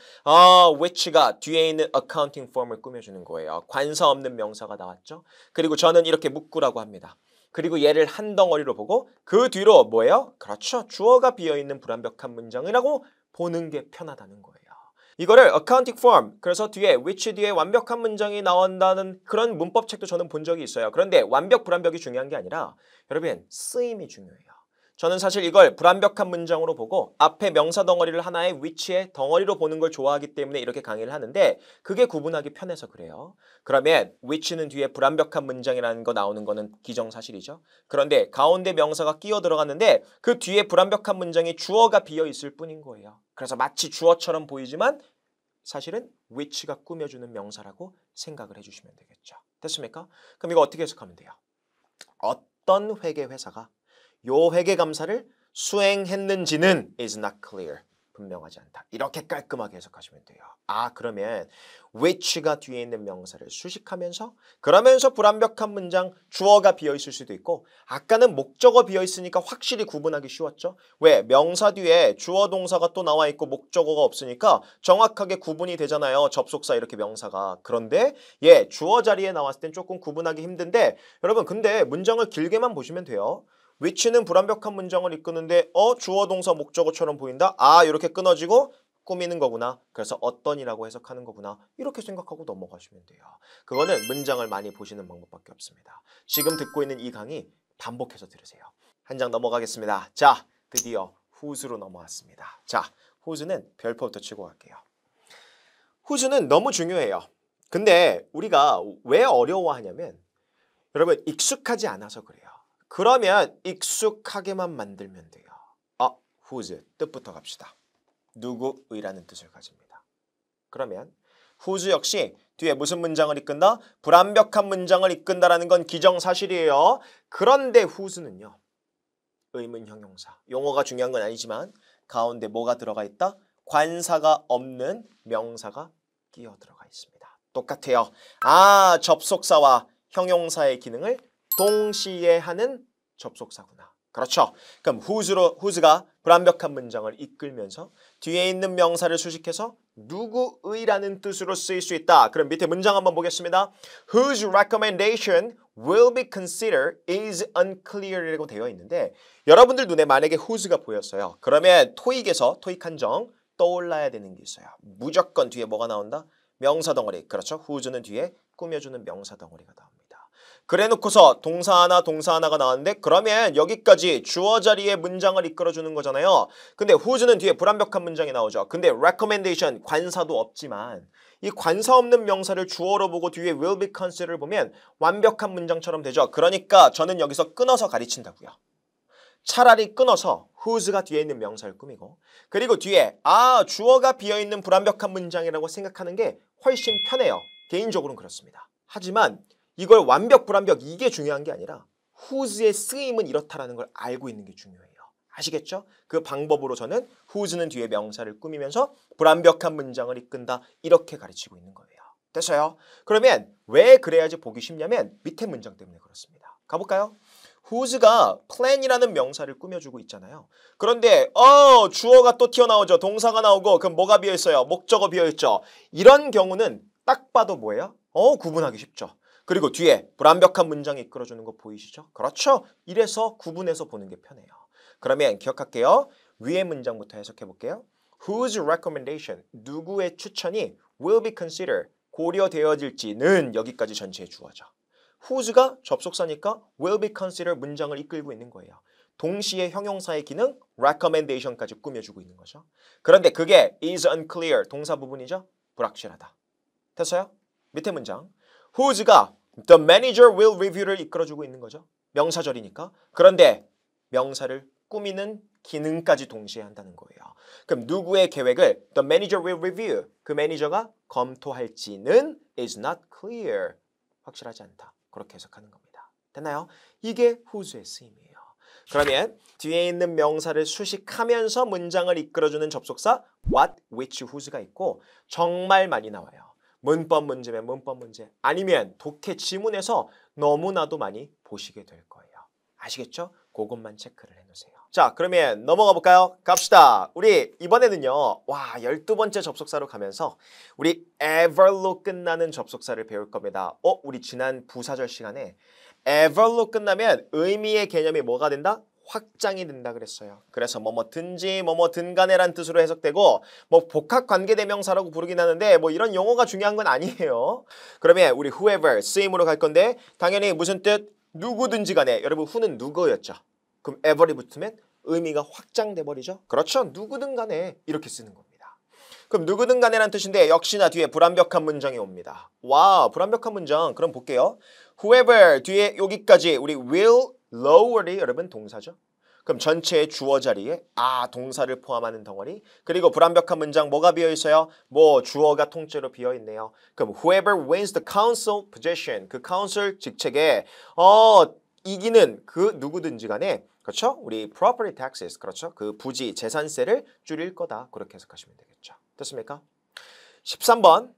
which가 뒤에 있는 accounting firm을 꾸며주는 거예요. 관사 없는 명사가 나왔죠. 그리고 저는 이렇게 묶으라고 합니다. 그리고 얘를 한 덩어리로 보고 그 뒤로 뭐예요? 그렇죠. 주어가 비어있는 불완벽한 문장이라고 보는 게 편하다는 거예요. 이거를 accounting firm, 그래서 뒤에 which 뒤에 완벽한 문장이 나온다는 그런 문법책도 저는 본 적이 있어요. 그런데 완벽, 불완벽이 중요한 게 아니라 여러분 쓰임이 중요해요. 저는 사실 이걸 불완벽한 문장으로 보고 앞에 명사 덩어리를 하나의 which의 덩어리로 보는 걸 좋아하기 때문에 이렇게 강의를 하는데 그게 구분하기 편해서 그래요. 그러면 which는 뒤에 불완벽한 문장이라는 거 나오는 거는 기정사실이죠. 그런데 가운데 명사가 끼어 들어갔는데 그 뒤에 불완벽한 문장에 주어가 비어 있을 뿐인 거예요. 그래서 마치 주어처럼 보이지만 사실은 which가 꾸며주는 명사라고 생각을 해주시면 되겠죠. 됐습니까? 그럼 이거 어떻게 해석하면 돼요? 어떤 회계 회사가 요 회계 감사를 수행했는지는 is not clear. 분명하지 않다. 이렇게 깔끔하게 해석하시면 돼요. 아, 그러면 which가 뒤에 있는 명사를 수식하면서 그러면서 불완벽한 문장 주어가 비어있을 수도 있고 아까는 목적어 비어있으니까 확실히 구분하기 쉬웠죠. 왜? 명사 뒤에 주어 동사가 또 나와 있고 목적어가 없으니까 정확하게 구분이 되잖아요. 접속사 이렇게 명사가. 그런데 주어 자리에 나왔을 땐 조금 구분하기 힘든데 여러분 근데 문장을 길게만 보시면 돼요. which는 불완벽한 문장을 이끄는데 주어 동사 목적어처럼 보인다? 아, 이렇게 끊어지고 꾸미는 거구나. 그래서 어떤이라고 해석하는 거구나. 이렇게 생각하고 넘어가시면 돼요. 그거는 문장을 많이 보시는 방법밖에 없습니다. 지금 듣고 있는 이 강의 반복해서 들으세요. 한 장 넘어가겠습니다. 자, 드디어 who's로 넘어왔습니다. 자, who's는 별표부터 치고 갈게요. who's는 너무 중요해요. 근데 우리가 왜 어려워하냐면 여러분 익숙하지 않아서 그래요. 그러면 익숙하게만 만들면 돼요. whose 뜻부터 갑시다. 누구의라는 뜻을 가집니다. 그러면 whose 역시 뒤에 무슨 문장을 이끈다? 불완벽한 문장을 이끈다라는 건 기정사실이에요. 그런데 whose는요. 의문 형용사. 용어가 중요한 건 아니지만 가운데 뭐가 들어가 있다? 관사가 없는 명사가 끼어 들어가 있습니다. 똑같아요. 아, 접속사와 형용사의 기능을 동시에 하는 접속사구나. 그렇죠. 그럼 whose가 불완벽한 문장을 이끌면서 뒤에 있는 명사를 수식해서 누구의라는 뜻으로 쓰일 수 있다. 그럼 밑에 문장 한번 보겠습니다. Whose recommendation will be considered is unclear이라고 되어 있는데 여러분들 눈에 만약에 whose가 보였어요. 그러면 토익에서 토익 한정 떠올라야 되는 게 있어요. 무조건 뒤에 뭐가 나온다? 명사 덩어리. 그렇죠. whose는 뒤에 꾸며주는 명사 덩어리가 나옵니다. 그래 놓고서 동사 하나가 나왔는데 그러면 여기까지 주어 자리에 문장을 이끌어주는 거잖아요. 근데 whose는 뒤에 불완벽한 문장이 나오죠. 근데 recommendation 관사도 없지만 이 관사 없는 명사를 주어로 보고 뒤에 will be considered를 보면 완벽한 문장처럼 되죠. 그러니까 저는 여기서 끊어서 가르친다고요. 차라리 끊어서 whose가 뒤에 있는 명사를 꾸미고 그리고 뒤에 주어가 비어있는 불완벽한 문장이라고 생각하는 게 훨씬 편해요. 개인적으로는 그렇습니다. 하지만 이걸 완벽, 불완벽 이게 중요한 게 아니라 whose의 쓰임은 이렇다라는 걸 알고 있는 게 중요해요. 아시겠죠? 그 방법으로 저는 whose는 뒤에 명사를 꾸미면서 불완벽한 문장을 이끈다 이렇게 가르치고 있는 거예요. 됐어요? 그러면 왜 그래야지 보기 쉽냐면 밑에 문장 때문에 그렇습니다. 가볼까요? whose가 plan이라는 명사를 꾸며주고 있잖아요. 그런데 주어가 또 튀어나오죠. 동사가 나오고 그럼 뭐가 비어있어요? 목적어 비어있죠. 이런 경우는 딱 봐도 뭐예요? 구분하기 쉽죠. 그리고 뒤에 불완벽한 문장이 이끌어주는 거 보이시죠? 그렇죠. 이래서 구분해서 보는 게 편해요. 그러면 기억할게요. 위의 문장부터 해석해 볼게요. Whose recommendation, 누구의 추천이 will be considered, 고려되어질지는 여기까지 전체의 주어죠. whose가 접속사니까 will be considered 문장을 이끌고 있는 거예요. 동시에 형용사의 기능 recommendation까지 꾸며주고 있는 거죠. 그런데 그게 is unclear, 동사 부분이죠. 불확실하다. 됐어요? 밑에 문장. whose가 the manager will review를 이끌어주고 있는 거죠. 명사절이니까. 그런데 명사를 꾸미는 기능까지 동시에 한다는 거예요. 그럼 누구의 계획을 the manager will review, 그 매니저가 검토할지는 is not clear, 확실하지 않다. 그렇게 해석하는 겁니다. 됐나요? 이게 whose의 쓰임이에요. 그러면 뒤에 있는 명사를 수식하면서 문장을 이끌어주는 접속사 what, which, whose가 있고 정말 많이 나와요. 문법 문제면 문법 문제 아니면 독해 지문에서 너무나도 많이 보시게 될 거예요. 아시겠죠? 그것만 체크를 해놓으세요. 자, 그러면 넘어가 볼까요? 갑시다. 우리 이번에는요. 12번째 접속사로 가면서 우리 ever로 끝나는 접속사를 배울 겁니다. 우리 지난 부사절 시간에 ever로 끝나면 의미의 개념이 뭐가 된다? 확장이 된다 그랬어요. 그래서 뭐뭐든지 뭐뭐든 간에란 뜻으로 해석되고 뭐 복합관계대명사라고 부르긴 하는데 뭐 이런 용어가 중요한 건 아니에요. 그러면 우리 whoever 쓰임으로 갈 건데 당연히 무슨 뜻? 누구든지 간에. 여러분 who는 누구였죠? 그럼 ever이 붙으면 의미가 확장돼 버리죠. 그렇죠. 누구든 간에 이렇게 쓰는 겁니다. 그럼 누구든 간에란 뜻인데 역시나 뒤에 불완벽한 문장이 옵니다. 와, 불완벽한 문장. 그럼 볼게요. whoever 뒤에 여기까지 우리 will, lower이 여러분 동사죠. 그럼 전체의 주어 자리에 동사를 포함하는 덩어리. 그리고 불완벽한 문장 뭐가 비어 있어요? 뭐 주어가 통째로 비어 있네요. 그럼 whoever wins the council position 그 council 직책에 이기는 그 누구든지 간에 그렇죠? 우리 property taxes 그렇죠? 그 부지 재산세를 줄일 거다. 그렇게 해석하시면 되겠죠. 됐습니까? 13번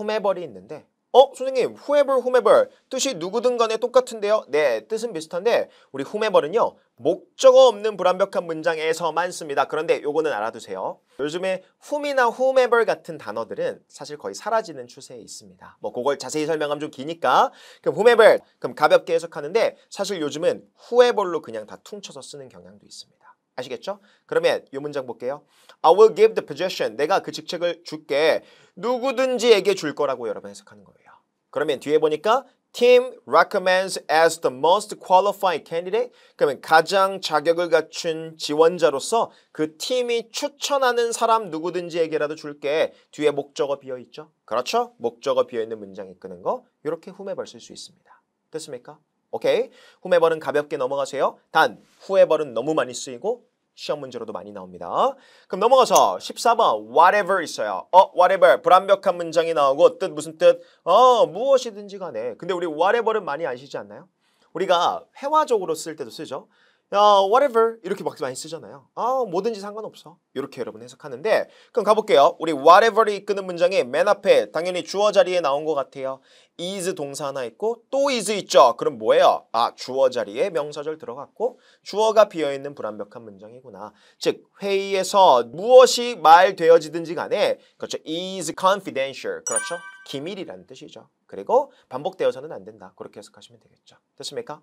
whomever이 있는데 선생님 whoever 뜻이 누구든 간에 똑같은데요? 네, 뜻은 비슷한데 우리 whomever는요. 목적어 없는 불완벽한 문장에서만 씁니다. 그런데 요거는 알아두세요. 요즘에 whom이나 whomever 같은 단어들은 사실 거의 사라지는 추세에 있습니다. 뭐 그걸 자세히 설명하면 좀 기니까 그럼 whomever 그럼 가볍게 해석하는데 사실 요즘은 whoever로 그냥 다 퉁쳐서 쓰는 경향도 있습니다. 아시겠죠? 그러면 이 문장 볼게요. I will give the position. 내가 그 직책을 줄게. 누구든지에게 줄 거라고 여러분 해석하는 거예요. 그러면 뒤에 보니까 team recommends as the most qualified candidate. 그러면 가장 자격을 갖춘 지원자로서 그 팀이 추천하는 사람 누구든지에게라도 줄게. 뒤에 목적어 비어 있죠? 그렇죠? 목적어 비어 있는 문장 이끄는 거. 이렇게 whomever 쓸 수 있습니다. 됐습니까? 오케이. whomever는 가볍게 넘어가세요. 단 whoever는 너무 많이 쓰이고 시험 문제로도 많이 나옵니다. 그럼 넘어가서 14번 whatever 있어요. whatever 불완벽한 문장이 나오고 뜻 무슨 뜻? 무엇이든지 간에. 근데 우리 whatever는 많이 아시지 않나요? 우리가 회화적으로 쓸 때도 쓰죠. whatever 이렇게 막 많이 쓰잖아요. 뭐든지 상관없어. 이렇게 여러분 해석하는데 그럼 가볼게요. 우리 whatever를 이끄는 문장이 맨 앞에 당연히 주어 자리에 나온 것 같아요. is 동사 하나 있고 또 is 있죠. 그럼 뭐예요? 주어 자리에 명사절 들어갔고 주어가 비어있는 불완벽한 문장이구나. 즉 회의에서 무엇이 말되어지든지 간에 그렇죠. is confidential. 그렇죠. 기밀이라는 뜻이죠. 그리고 반복되어서는 안 된다. 그렇게 해석하시면 되겠죠. 됐습니까?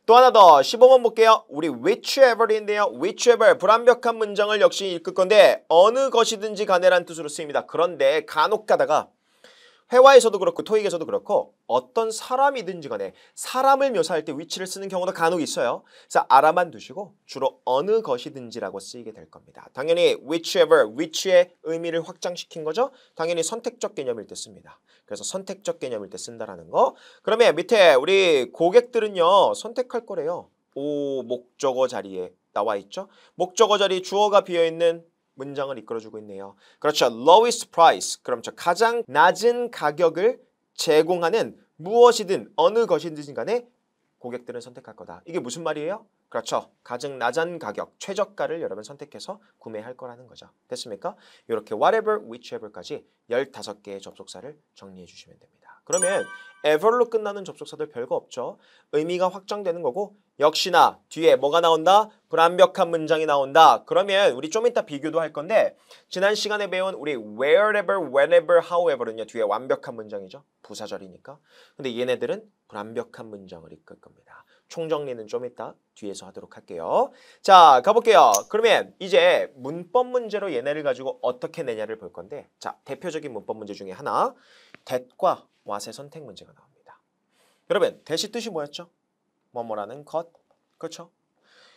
또 하나 더 15번 볼게요. 우리 whichever인데요. whichever 불완벽한 문장을 역시 읽을 건데 어느 것이든지 간에란 뜻으로 쓰입니다. 그런데 간혹 가다가 회화에서도 그렇고 토익에서도 그렇고 어떤 사람이든지 간에 사람을 묘사할 때 which를 쓰는 경우도 간혹 있어요. 그래서 알아만 두시고 주로 어느 것이든지라고 쓰이게 될 겁니다. 당연히 whichever, which의 의미를 확장시킨 거죠. 당연히 선택적 개념일 때 씁니다. 그래서 선택적 개념일 때 쓴다라는 거. 그러면 밑에 우리 고객들은요. 선택할 거래요. 목적어 자리에 나와 있죠. 목적어 자리 주어가 비어있는 문장을 이끌어주고 있네요. 그렇죠. lowest price. 그럼 가장 낮은 가격을 제공하는 무엇이든 어느 것이든 간에 고객들은 선택할 거다. 이게 무슨 말이에요? 그렇죠. 가장 낮은 가격, 최저가를 여러분 선택해서 구매할 거라는 거죠. 됐습니까? 이렇게 whatever, whichever까지 15개의 접속사를 정리해 주시면 됩니다. 그러면 ever로 끝나는 접속사들 별거 없죠. 의미가 확장되는 거고 역시나 뒤에 뭐가 나온다? 불완벽한 문장이 나온다. 그러면 우리 좀 이따 비교도 할 건데 지난 시간에 배운 우리 wherever, whenever, however는요. 뒤에 완벽한 문장이죠. 부사절이니까. 근데 얘네들은 불완벽한 문장을 이끌 겁니다. 총정리는 좀 이따 뒤에서 하도록 할게요. 자, 가볼게요. 그러면 이제 문법 문제로 얘네를 가지고 어떻게 내냐를 볼 건데 자, 대표적인 문법 문제 중에 하나 that과 what의 선택 문제가 나옵니다. 여러분, that이 뜻이 뭐였죠? 뭐뭐라는 것. 그렇죠?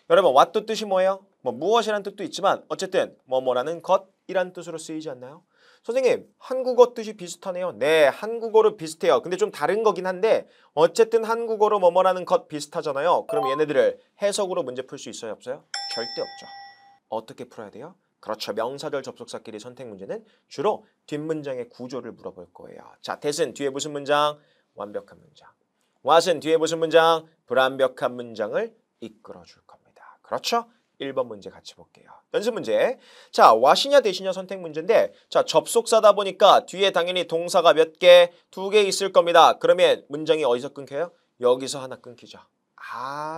여러분, what도 뜻이 뭐예요? 무엇이라는 뜻도 있지만 어쨌든 뭐뭐라는 것이란 뜻으로 쓰이지 않나요? 선생님, 한국어 뜻이 비슷하네요. 네, 한국어로 비슷해요. 근데 좀 다른 거긴 한데 어쨌든 한국어로 뭐뭐라는 것 비슷하잖아요. 그럼 얘네들을 해석으로 문제 풀 수 있어요? 없어요? 절대 없죠. 어떻게 풀어야 돼요? 그렇죠. 명사절 접속사끼리 선택 문제는 주로 뒷문장의 구조를 물어볼 거예요. 자, that은 뒤에 무슨 문장? 완벽한 문장. what은 뒤에 무슨 문장? 불완벽한 문장을 이끌어 줄 겁니다. 그렇죠? 1번 문제 같이 볼게요. 연습 문제. 자, what이냐 that이냐 선택 문제인데 자, 접속사다 보니까 뒤에 당연히 동사가 몇 개? 2개 있을 겁니다. 그러면 문장이 어디서 끊겨요? 여기서 하나 끊기죠.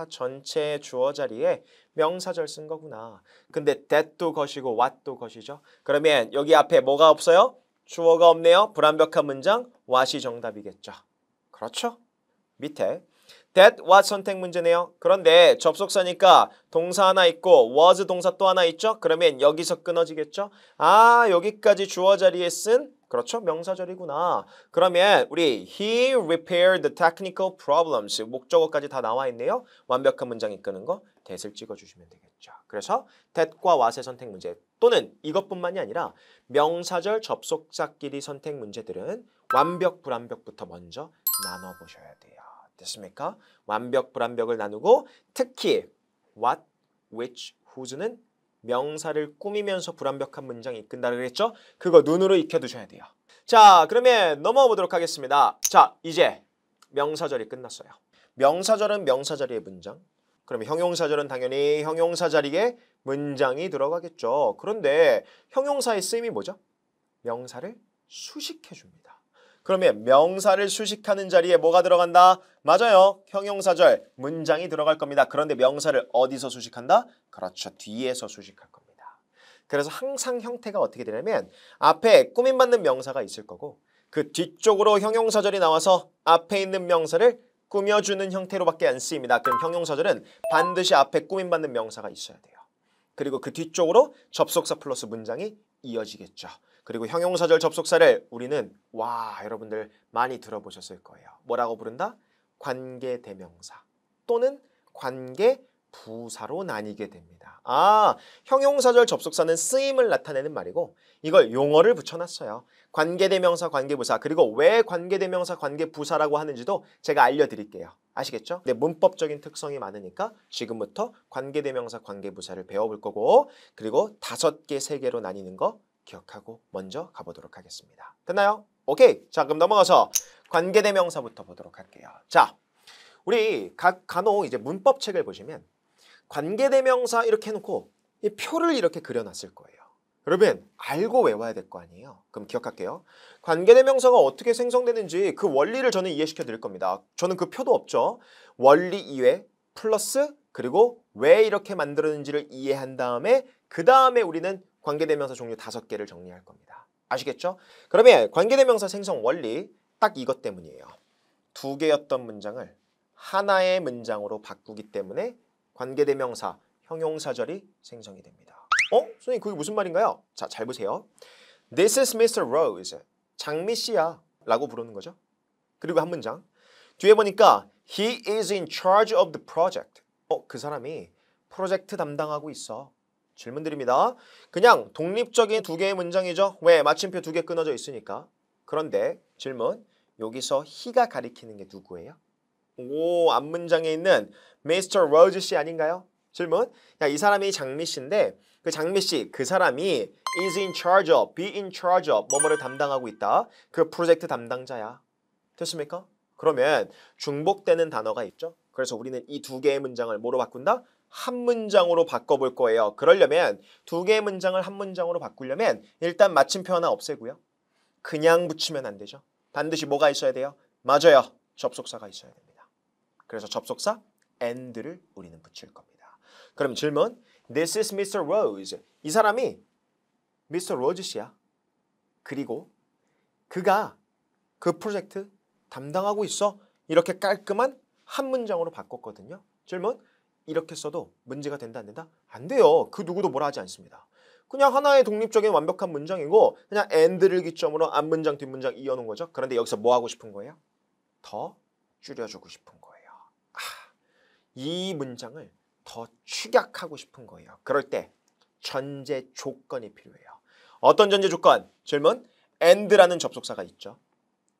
전체 주어 자리에 명사절 쓴 거구나. 근데 that도 것이고 what도 것이죠. 그러면 여기 앞에 뭐가 없어요? 주어가 없네요. 불완벽한 문장 what이 정답이겠죠. 그렇죠? 밑에 that, what 선택 문제네요. 그런데 접속사니까 동사 하나 있고 was 동사 또 하나 있죠? 그러면 여기서 끊어지겠죠? 여기까지 주어 자리에 쓴 그렇죠? 명사절이구나. 그러면 우리 he repaired the technical problems 목적어까지 다 나와 있네요. 완벽한 문장 이끄는 거 that을 찍어주시면 되겠죠. 그래서 that과 what의 선택 문제 또는 이것뿐만이 아니라 명사절 접속사끼리 선택 문제들은 완벽, 불완벽부터 먼저 나눠보셔야 돼요. 됐습니까? 완벽, 불완벽을 나누고 특히 what, which, whose는 명사를 꾸미면서 불완벽한 문장이 이끈다고 그랬죠? 그거 눈으로 익혀두셔야 돼요. 자, 그러면 넘어가 보도록 하겠습니다. 자, 이제 명사절이 끝났어요. 명사절은 명사 자리의 문장. 그러면 형용사절은 당연히 형용사 자리에 문장이 들어가겠죠. 그런데 형용사의 쓰임이 뭐죠? 명사를 수식해줍니다. 그러면 명사를 수식하는 자리에 뭐가 들어간다? 맞아요. 형용사절 문장이 들어갈 겁니다. 그런데 명사를 어디서 수식한다? 그렇죠. 뒤에서 수식할 겁니다. 그래서 항상 형태가 어떻게 되냐면 앞에 꾸밈받는 명사가 있을 거고 그 뒤쪽으로 형용사절이 나와서 앞에 있는 명사를 꾸며주는 형태로밖에 안 쓰입니다. 그럼 형용사절은 반드시 앞에 꾸밈받는 명사가 있어야 돼요. 그리고 그 뒤쪽으로 접속사 플러스 문장이 이어지겠죠. 그리고 형용사절 접속사를 우리는 여러분들 많이 들어보셨을 거예요. 뭐라고 부른다? 관계대명사 또는 관계부사로 나뉘게 됩니다. 형용사절 접속사는 쓰임을 나타내는 말이고 이걸 용어를 붙여놨어요. 관계대명사, 관계부사 그리고 왜 관계대명사, 관계부사라고 하는지도 제가 알려드릴게요. 아시겠죠? 근데 문법적인 특성이 많으니까 지금부터 관계대명사, 관계부사를 배워볼 거고 그리고 5개, 3개로 나뉘는 거 기억하고 먼저 가보도록 하겠습니다. 됐나요? 오케이. 자, 그럼 넘어가서 관계대명사부터 보도록 할게요. 자, 우리 간혹 이제 문법책을 보시면 관계대명사 이렇게 해놓고 이 표를 이렇게 그려놨을 거예요. 여러분 알고 외워야 될 거 아니에요. 그럼 기억할게요. 관계대명사가 어떻게 생성되는지 그 원리를 저는 이해시켜 드릴 겁니다. 저는 그 표도 없죠. 원리 이외 플러스 그리고 왜 이렇게 만들었는지를 이해한 다음에 그 다음에 우리는 관계대명사 종류 5개를 정리할 겁니다. 아시겠죠? 그러면 관계대명사 생성 원리 딱 이것 때문이에요. 2개였던 문장을 하나의 문장으로 바꾸기 때문에 관계대명사, 형용사절이 생성이 됩니다. 선생님 그게 무슨 말인가요? 자, 잘 보세요. This is Mr. Rose. 장미 씨야 라고 부르는 거죠. 그리고 한 문장 뒤에 보니까 He is in charge of the project. 그 사람이 프로젝트 담당하고 있어. 질문 드립니다. 그냥 독립적인 2개의 문장이죠. 왜? 마침표 2개 끊어져 있으니까. 그런데 질문 여기서 he가 가리키는 게 누구예요? 앞문장에 있는 Mr. Rose 씨 아닌가요? 질문 이 사람이 장미 씨인데 그 장미 씨, 그 사람이 is in charge of, be in charge of 뭐뭐를 담당하고 있다. 그 프로젝트 담당자야. 됐습니까? 그러면 중복되는 단어가 있죠. 그래서 우리는 이 2개의 문장을 뭐로 바꾼다? 한 문장으로 바꿔볼 거예요. 그러려면 2개의 문장을 한 문장으로 바꾸려면 일단 마침표 하나 없애고요. 그냥 붙이면 안 되죠. 반드시 뭐가 있어야 돼요? 맞아요. 접속사가 있어야 됩니다. 그래서 접속사 and를 우리는 붙일 겁니다. 그럼 질문 This is Mr. Rose. 이 사람이 Mr. Rose 씨야. 그리고 그가 그 프로젝트 담당하고 있어. 이렇게 깔끔한 한 문장으로 바꿨거든요. 질문 이렇게 써도 문제가 된다 안 된다? 안 돼요. 그 누구도 뭐라 하지 않습니다. 그냥 하나의 독립적인 완벽한 문장이고 그냥 and를 기점으로 앞문장 뒷문장 이어놓은 거죠. 그런데 여기서 뭐 하고 싶은 거예요? 더 줄여주고 싶은 거예요. 이 문장을 더 축약하고 싶은 거예요. 그럴 때 전제 조건이 필요해요. 어떤 전제 조건? 질문 and라는 접속사가 있죠.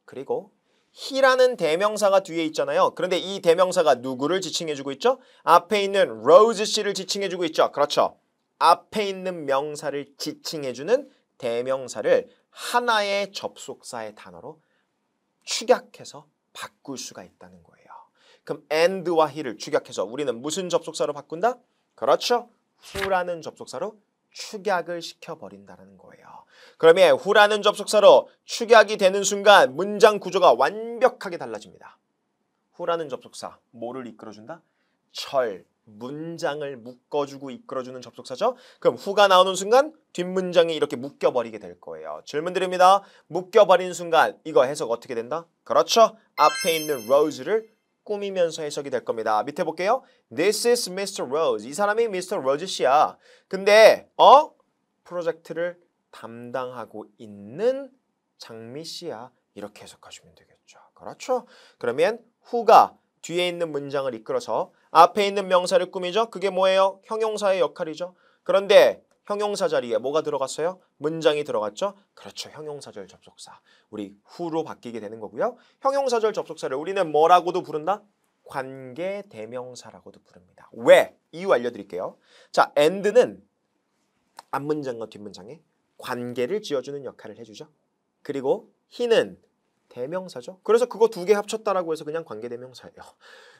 그리고 he라는 대명사가 뒤에 있잖아요. 그런데 이 대명사가 누구를 지칭해주고 있죠? 앞에 있는 Rose 씨를 지칭해주고 있죠. 그렇죠. 앞에 있는 명사를 지칭해주는 대명사를 하나의 접속사의 단어로 축약해서 바꿀 수가 있다는 거예요. 그럼 and와 he를 축약해서 우리는 무슨 접속사로 바꾼다? 그렇죠. who라는 접속사로 축약을 시켜버린다는 거예요. 그러면 who라는 접속사로 축약이 되는 순간 문장 구조가 완벽하게 달라집니다. who라는 접속사, 뭐를 이끌어준다? 문장을 묶어주고 이끌어주는 접속사죠. 그럼 who가 나오는 순간 뒷문장이 이렇게 묶여버리게 될 거예요. 질문 드립니다. 묶여버린 순간 이거 해석 어떻게 된다? 그렇죠. 앞에 있는 rose를 꾸미면서 해석이 될 겁니다. 밑에 볼게요. This is Mr. Rose. 이 사람이 Mr. Rose 씨야. 근데 프로젝트를 담당하고 있는 장미 씨야. 이렇게 해석하시면 되겠죠. 그렇죠? 그러면 who가 뒤에 있는 문장을 이끌어서 앞에 있는 명사를 꾸미죠. 그게 뭐예요? 형용사의 역할이죠. 그런데 형용사 자리에 뭐가 들어갔어요? 문장이 들어갔죠? 그렇죠. 형용사절 접속사. 우리 who로 바뀌게 되는 거고요. 형용사절 접속사를 우리는 뭐라고도 부른다? 관계대명사라고도 부릅니다. 왜? 이유 알려드릴게요. 자, and는 앞문장과 뒷문장에 관계를 지어주는 역할을 해주죠. 그리고 he는 대명사죠. 그래서 그거 두 개 합쳤다라고 해서 그냥 관계대명사예요.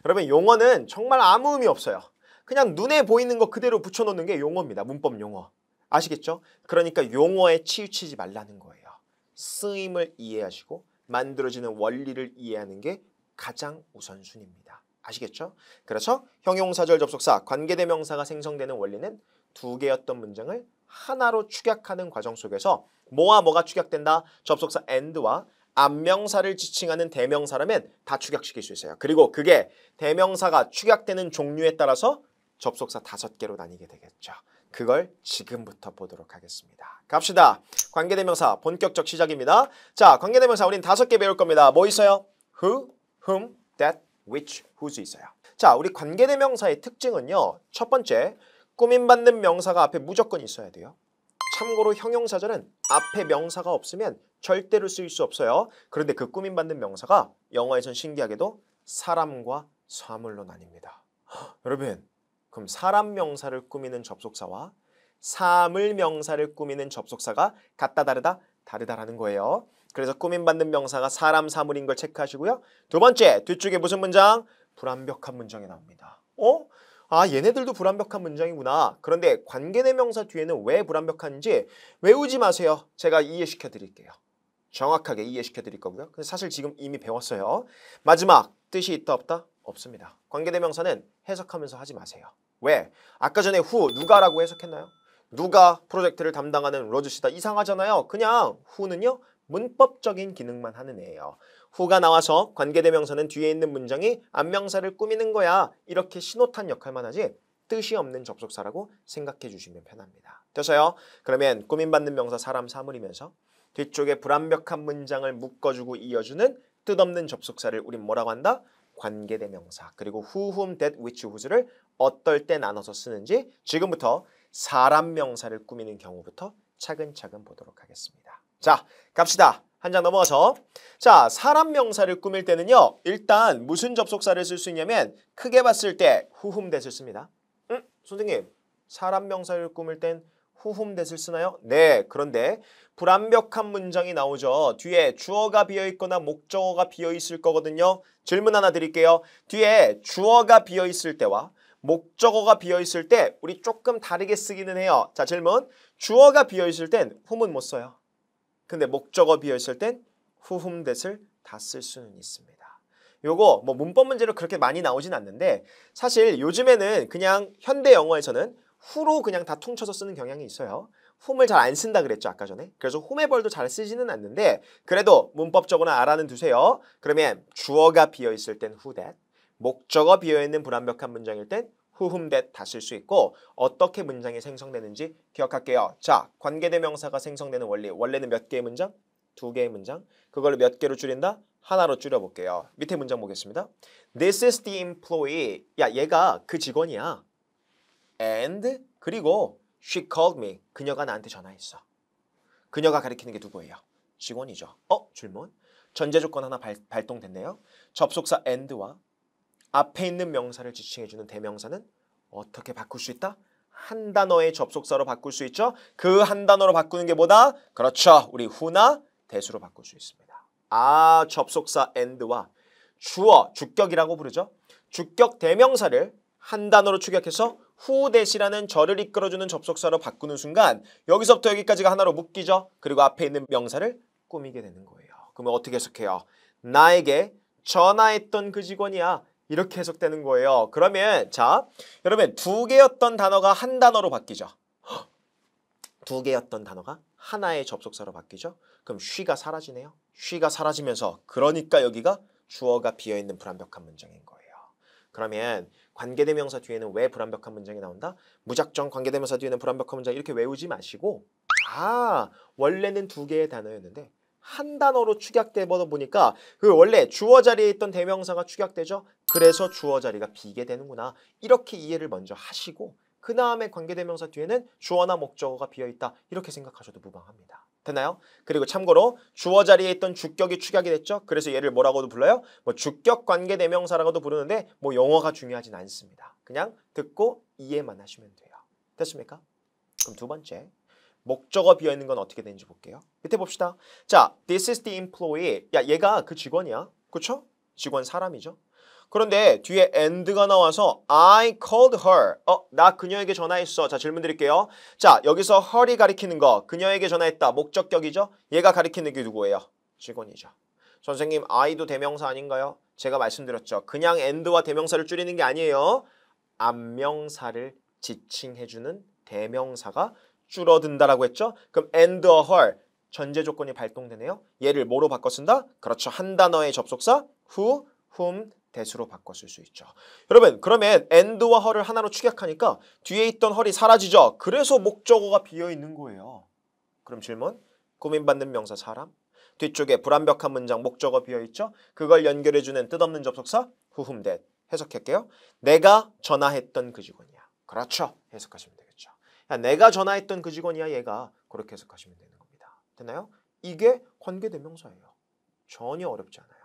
여러분 용어는 정말 아무 의미 없어요. 그냥 눈에 보이는 거 그대로 붙여놓는 게 용어입니다. 문법 용어. 아시겠죠? 그러니까 용어에 치우치지 말라는 거예요. 쓰임을 이해하시고 만들어지는 원리를 이해하는 게 가장 우선순위입니다. 아시겠죠? 그래서 형용사절 접속사, 관계대명사가 생성되는 원리는 두 개였던 문장을 하나로 축약하는 과정 속에서 뭐와 뭐가 축약된다? 접속사 and와 앞명사를 지칭하는 대명사라면 다 축약시킬 수 있어요. 그리고 그게 대명사가 축약되는 종류에 따라서 접속사 5개로 나뉘게 되겠죠. 그걸 지금부터 보도록 하겠습니다. 갑시다. 관계대명사 본격적 시작입니다. 자, 관계대명사 우린 5개 배울 겁니다. 뭐 있어요? who, whom, that, which, whose 있어요. 자, 우리 관계대명사의 특징은요. 첫 번째, 꾸밈받는 명사가 앞에 무조건 있어야 돼요. 참고로 형용사절은 앞에 명사가 없으면 절대로 쓰일 수 없어요. 그런데 그 꾸밈받는 명사가 영어에선 신기하게도 사람과 사물로 나뉩니다. 여러분, 그럼 사람 명사를 꾸미는 접속사와 사물 명사를 꾸미는 접속사가 같다 다르다? 다르다라는 거예요. 그래서 꾸밈받는 명사가 사람, 사물인 걸 체크하시고요. 두 번째, 뒤쪽에 무슨 문장? 불완벽한 문장이 나옵니다. 아, 얘네들도 불완벽한 문장이구나. 그런데 관계대명사 뒤에는 왜 불완벽한지 외우지 마세요. 제가 이해시켜 드릴게요. 정확하게 이해시켜 드릴 거고요. 근데 사실 지금 이미 배웠어요. 마지막, 뜻이 있다 없다? 없습니다. 관계대명사는 해석하면서 하지 마세요. 왜? 아까 전에 who, 누가라고 해석했나요? 누가 프로젝트를 담당하는 로즈씨다. 이상하잖아요. 그냥 who는요. 문법적인 기능만 하는 애예요. who가 나와서 관계대명사는 뒤에 있는 문장이 앞명사를 꾸미는 거야. 이렇게 신호탄 역할만 하지 뜻이 없는 접속사라고 생각해 주시면 편합니다. 됐어요? 그러면 꾸밈받는 명사 사람 사물이면서 뒤쪽에 불완벽한 문장을 묶어주고 이어주는 뜻없는 접속사를 우린 뭐라고 한다? 관계대명사. 그리고 who, whom, that, which, whose를 어떨 때 나눠서 쓰는지 지금부터 사람 명사를 꾸미는 경우부터 차근차근 보도록 하겠습니다. 자, 갑시다. 한 장 넘어가서 자, 사람 명사를 꾸밀 때는요. 일단 무슨 접속사를 쓸 수 있냐면 크게 봤을 때 who, whom, that을 씁니다. 선생님, 사람 명사를 꾸밀 땐 who, whom, that을 쓰나요? 네, 그런데 불완벽한 문장이 나오죠. 뒤에 주어가 비어있거나 목적어가 비어있을 거거든요. 질문 하나 드릴게요. 뒤에 주어가 비어있을 때와 목적어가 비어있을 때 우리 조금 다르게 쓰기는 해요. 자, 질문. 주어가 비어있을 땐 whom은 못 써요. 근데 목적어 비어있을 땐 who, whom, that을 다 쓸 수는 있습니다. 요거 뭐 문법 문제로 그렇게 많이 나오진 않는데 사실 요즘에는 그냥 현대 영어에서는 who로 그냥 다 퉁쳐서 쓰는 경향이 있어요. whom을 잘 안 쓴다 그랬죠, 아까 전에. 그래서 whom의 벌도 잘 쓰지는 않는데 그래도 문법적으로는 알아는 두세요. 그러면 주어가 비어있을 땐 who, that, 목적어 비어있는 불완벽한 문장일 땐 who, whom, that 다 쓸 수 있고 어떻게 문장이 생성되는지 기억할게요. 자, 관계대명사가 생성되는 원리. 원래는 몇 개의 문장? 2개의 문장. 그걸로 몇 개로 줄인다? 하나로 줄여볼게요. 밑에 문장 보겠습니다. This is the employee. 야, 얘가 그 직원이야. And 그리고 she called me. 그녀가 나한테 전화했어. 그녀가 가리키는 게 누구예요? 직원이죠. 질문. 전제 조건 하나 발동됐네요. 접속사 and와 앞에 있는 명사를 지칭해주는 대명사는 어떻게 바꿀 수 있다? 한 단어의 접속사로 바꿀 수 있죠. 그 한 단어로 바꾸는 게 뭐다? 그렇죠. 우리 who나 that으로 바꿀 수 있습니다. 아, 접속사 and와 주어, 주격이라고 부르죠. 주격 대명사를 한 단어로 축약해서 who, that이라는 절을 이끌어주는 접속사로 바꾸는 순간 여기서부터 여기까지가 하나로 묶이죠. 그리고 앞에 있는 명사를 꾸미게 되는 거예요. 그러면 어떻게 해석해요? 나에게 전화했던 그 직원이야. 이렇게 해석되는 거예요. 그러면 자, 여러분 2개였던 단어가 한 단어로 바뀌죠. 2개였던 단어가 하나의 접속사로 바뀌죠. 그럼 she가 사라지네요. she가 사라지면서 그러니까 여기가 주어가 비어있는 불완벽한 문장인 거예요. 그러면 관계대명사 뒤에는 왜 불완벽한 문장이 나온다? 무작정 관계대명사 뒤에는 불완벽한 문장 이렇게 외우지 마시고 원래는 2개의 단어였는데 한 단어로 축약돼 보니까 그 원래 주어 자리에 있던 대명사가 축약되죠. 그래서 주어 자리가 비게 되는구나. 이렇게 이해를 먼저 하시고 그 다음에 관계대명사 뒤에는 주어나 목적어가 비어있다. 이렇게 생각하셔도 무방합니다. 됐나요? 그리고 참고로 주어 자리에 있던 주격이 축약이 됐죠. 그래서 얘를 뭐라고도 불러요? 뭐 주격 관계대명사라고도 부르는데 뭐 용어가 중요하진 않습니다. 그냥 듣고 이해만 하시면 돼요. 됐습니까? 그럼 두 번째, 목적어 비어있는 건 어떻게 되는지 볼게요. 밑에 봅시다. 자, this is the employee. 야, 얘가 그 직원이야. 그쵸? 직원 사람이죠. 그런데 뒤에 and가 나와서 I called her. 나 그녀에게 전화했어. 자, 질문 드릴게요. 자, 여기서 her이 가리키는 거 그녀에게 전화했다. 목적격이죠. 얘가 가리키는 게 누구예요? 직원이죠. 선생님, I도 대명사 아닌가요? 제가 말씀드렸죠. 그냥 and와 대명사를 줄이는 게 아니에요. 앞명사를 지칭해주는 대명사가 줄어든다라고 했죠. 그럼 and or her 전제 조건이 발동되네요. 얘를 뭐로 바꿔 쓴다? 그렇죠. 한 단어의 접속사 who, whom, that으로 바꿔 쓸 수 있죠. 여러분, 그러면 and와 her를 하나로 축약하니까 뒤에 있던 her이 사라지죠. 그래서 목적어가 비어 있는 거예요. 그럼 질문, 고민받는 명사 사람, 뒤쪽에 불완벽한 문장 목적어 비어 있죠. 그걸 연결해주는 뜻없는 접속사 who, whom, that 해석할게요. 내가 전화했던 그 직원이야. 그렇죠. 해석하시면 되겠죠. 야, 내가 전화했던 그 직원이야. 얘가 그렇게 해석하시면 되는 겁니다. 됐나요? 이게 관계대명사예요. 전혀 어렵지 않아요.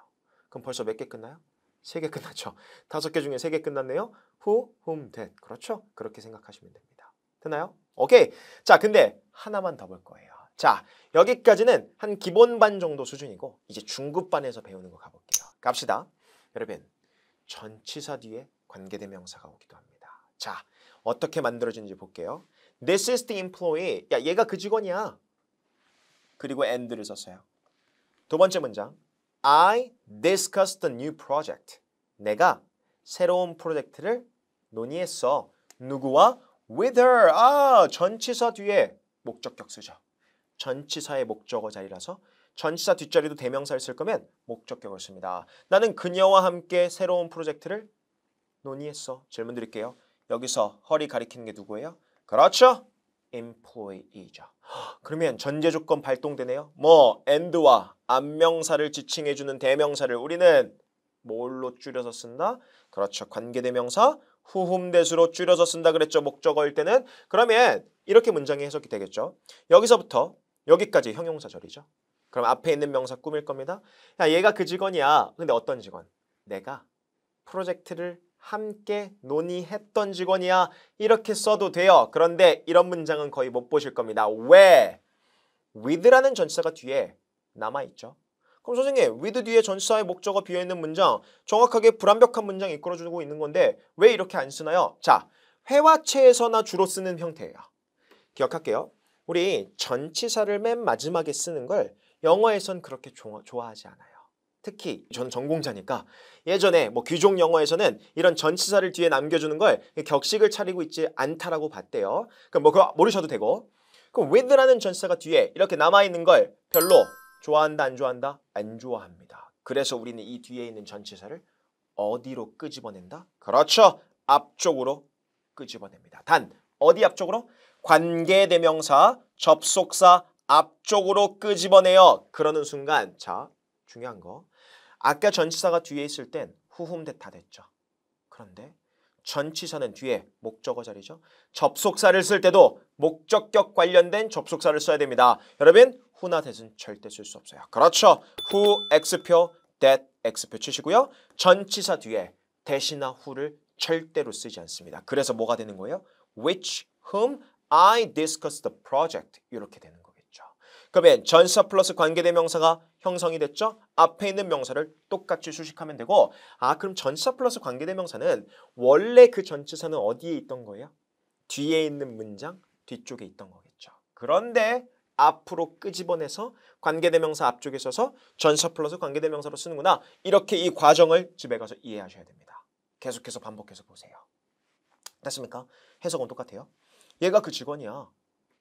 그럼 벌써 몇 개 끝나요? 3개 끝났죠. 5개 중에 3개 끝났네요. who, whom, that. 그렇죠? 그렇게 생각하시면 됩니다. 됐나요? 오케이. 자, 근데 하나만 더 볼 거예요. 자, 여기까지는 한 기본반 정도 수준이고 이제 중급반에서 배우는 거 가볼게요. 갑시다. 여러분, 전치사 뒤에 관계대명사가 오기도 합니다. 자, 어떻게 만들어지는지 볼게요. This is the employee. 야, 얘가 그 직원이야. 그리고 and를 썼어요. 두 번째 문장. I discussed a new project. 내가 새로운 프로젝트를 논의했어. 누구와? With her. 전치사 뒤에 목적격 쓰죠. 전치사의 목적어 자리라서 전치사 뒷자리도 대명사를 쓸 거면 목적격을 씁니다. 나는 그녀와 함께 새로운 프로젝트를 논의했어. 질문 드릴게요. 여기서 her이 가리키는 게 누구예요? 그렇죠. employee죠. 그러면 전제 조건 발동되네요. 뭐 and와 앞명사를 지칭해주는 대명사를 우리는 뭘로 줄여서 쓴다? 그렇죠. 관계대명사 who, whom, that으로 줄여서 쓴다 그랬죠. 목적어일 때는. 그러면 이렇게 문장이 해석이 되겠죠. 여기서부터 여기까지 형용사절이죠. 그럼 앞에 있는 명사 꾸밀 겁니다. 야, 얘가 그 직원이야. 근데 어떤 직원? 내가 프로젝트를 함께 논의했던 직원이야. 이렇게 써도 돼요. 그런데 이런 문장은 거의 못 보실 겁니다. 왜? with라는 전치사가 뒤에 남아있죠. 그럼 선생님, with 뒤에 전치사의 목적어 비어있는 문장 정확하게 불완벽한 문장 이끌어주고 있는 건데 왜 이렇게 안 쓰나요? 자, 회화체에서나 주로 쓰는 형태예요. 기억할게요. 우리 전치사를 맨 마지막에 쓰는 걸 영어에선 그렇게 좋아하지 않아요. 특히 저는 전공자니까 예전에 뭐 귀족 영어에서는 이런 전치사를 뒤에 남겨주는 걸 격식을 차리고 있지 않다라고 봤대요. 그럼 뭐 그거 모르셔도 되고. 그럼 with라는 전치사가 뒤에 이렇게 남아있는 걸 별로 좋아한다 안 좋아한다? 안 좋아합니다. 그래서 우리는 이 뒤에 있는 전치사를 어디로 끄집어낸다? 그렇죠. 앞쪽으로 끄집어냅니다. 단 어디 앞쪽으로? 관계대명사, 접속사 앞쪽으로 끄집어내요. 그러는 순간 자, 중요한 거. 아까 전치사가 뒤에 있을 땐 who, whom, that 다 됐죠. 그런데 전치사는 뒤에 목적어 자리죠. 접속사를 쓸 때도 목적격 관련된 접속사를 써야 됩니다. 여러분, who나 that은 절대 쓸 수 없어요. 그렇죠. who, x표, that, x표 치시고요. 전치사 뒤에 that이나 who를 절대로 쓰지 않습니다. 그래서 뭐가 되는 거예요? which, whom, I discussed the project. 이렇게 되는 거겠죠. 그러면 전치사 플러스 관계대명사가 형성이 됐죠? 앞에 있는 명사를 똑같이 수식하면 되고 그럼 전치사 플러스 관계대명사는 원래 그 전치사는 어디에 있던 거예요? 뒤에 있는 문장 뒤쪽에 있던 거겠죠. 그런데 앞으로 끄집어내서 관계대명사 앞쪽에 써서 전치사 플러스 관계대명사로 쓰는구나. 이렇게 이 과정을 집에 가서 이해하셔야 됩니다. 계속해서 반복해서 보세요. 됐습니까? 해석은 똑같아요. 얘가 그 직원이야.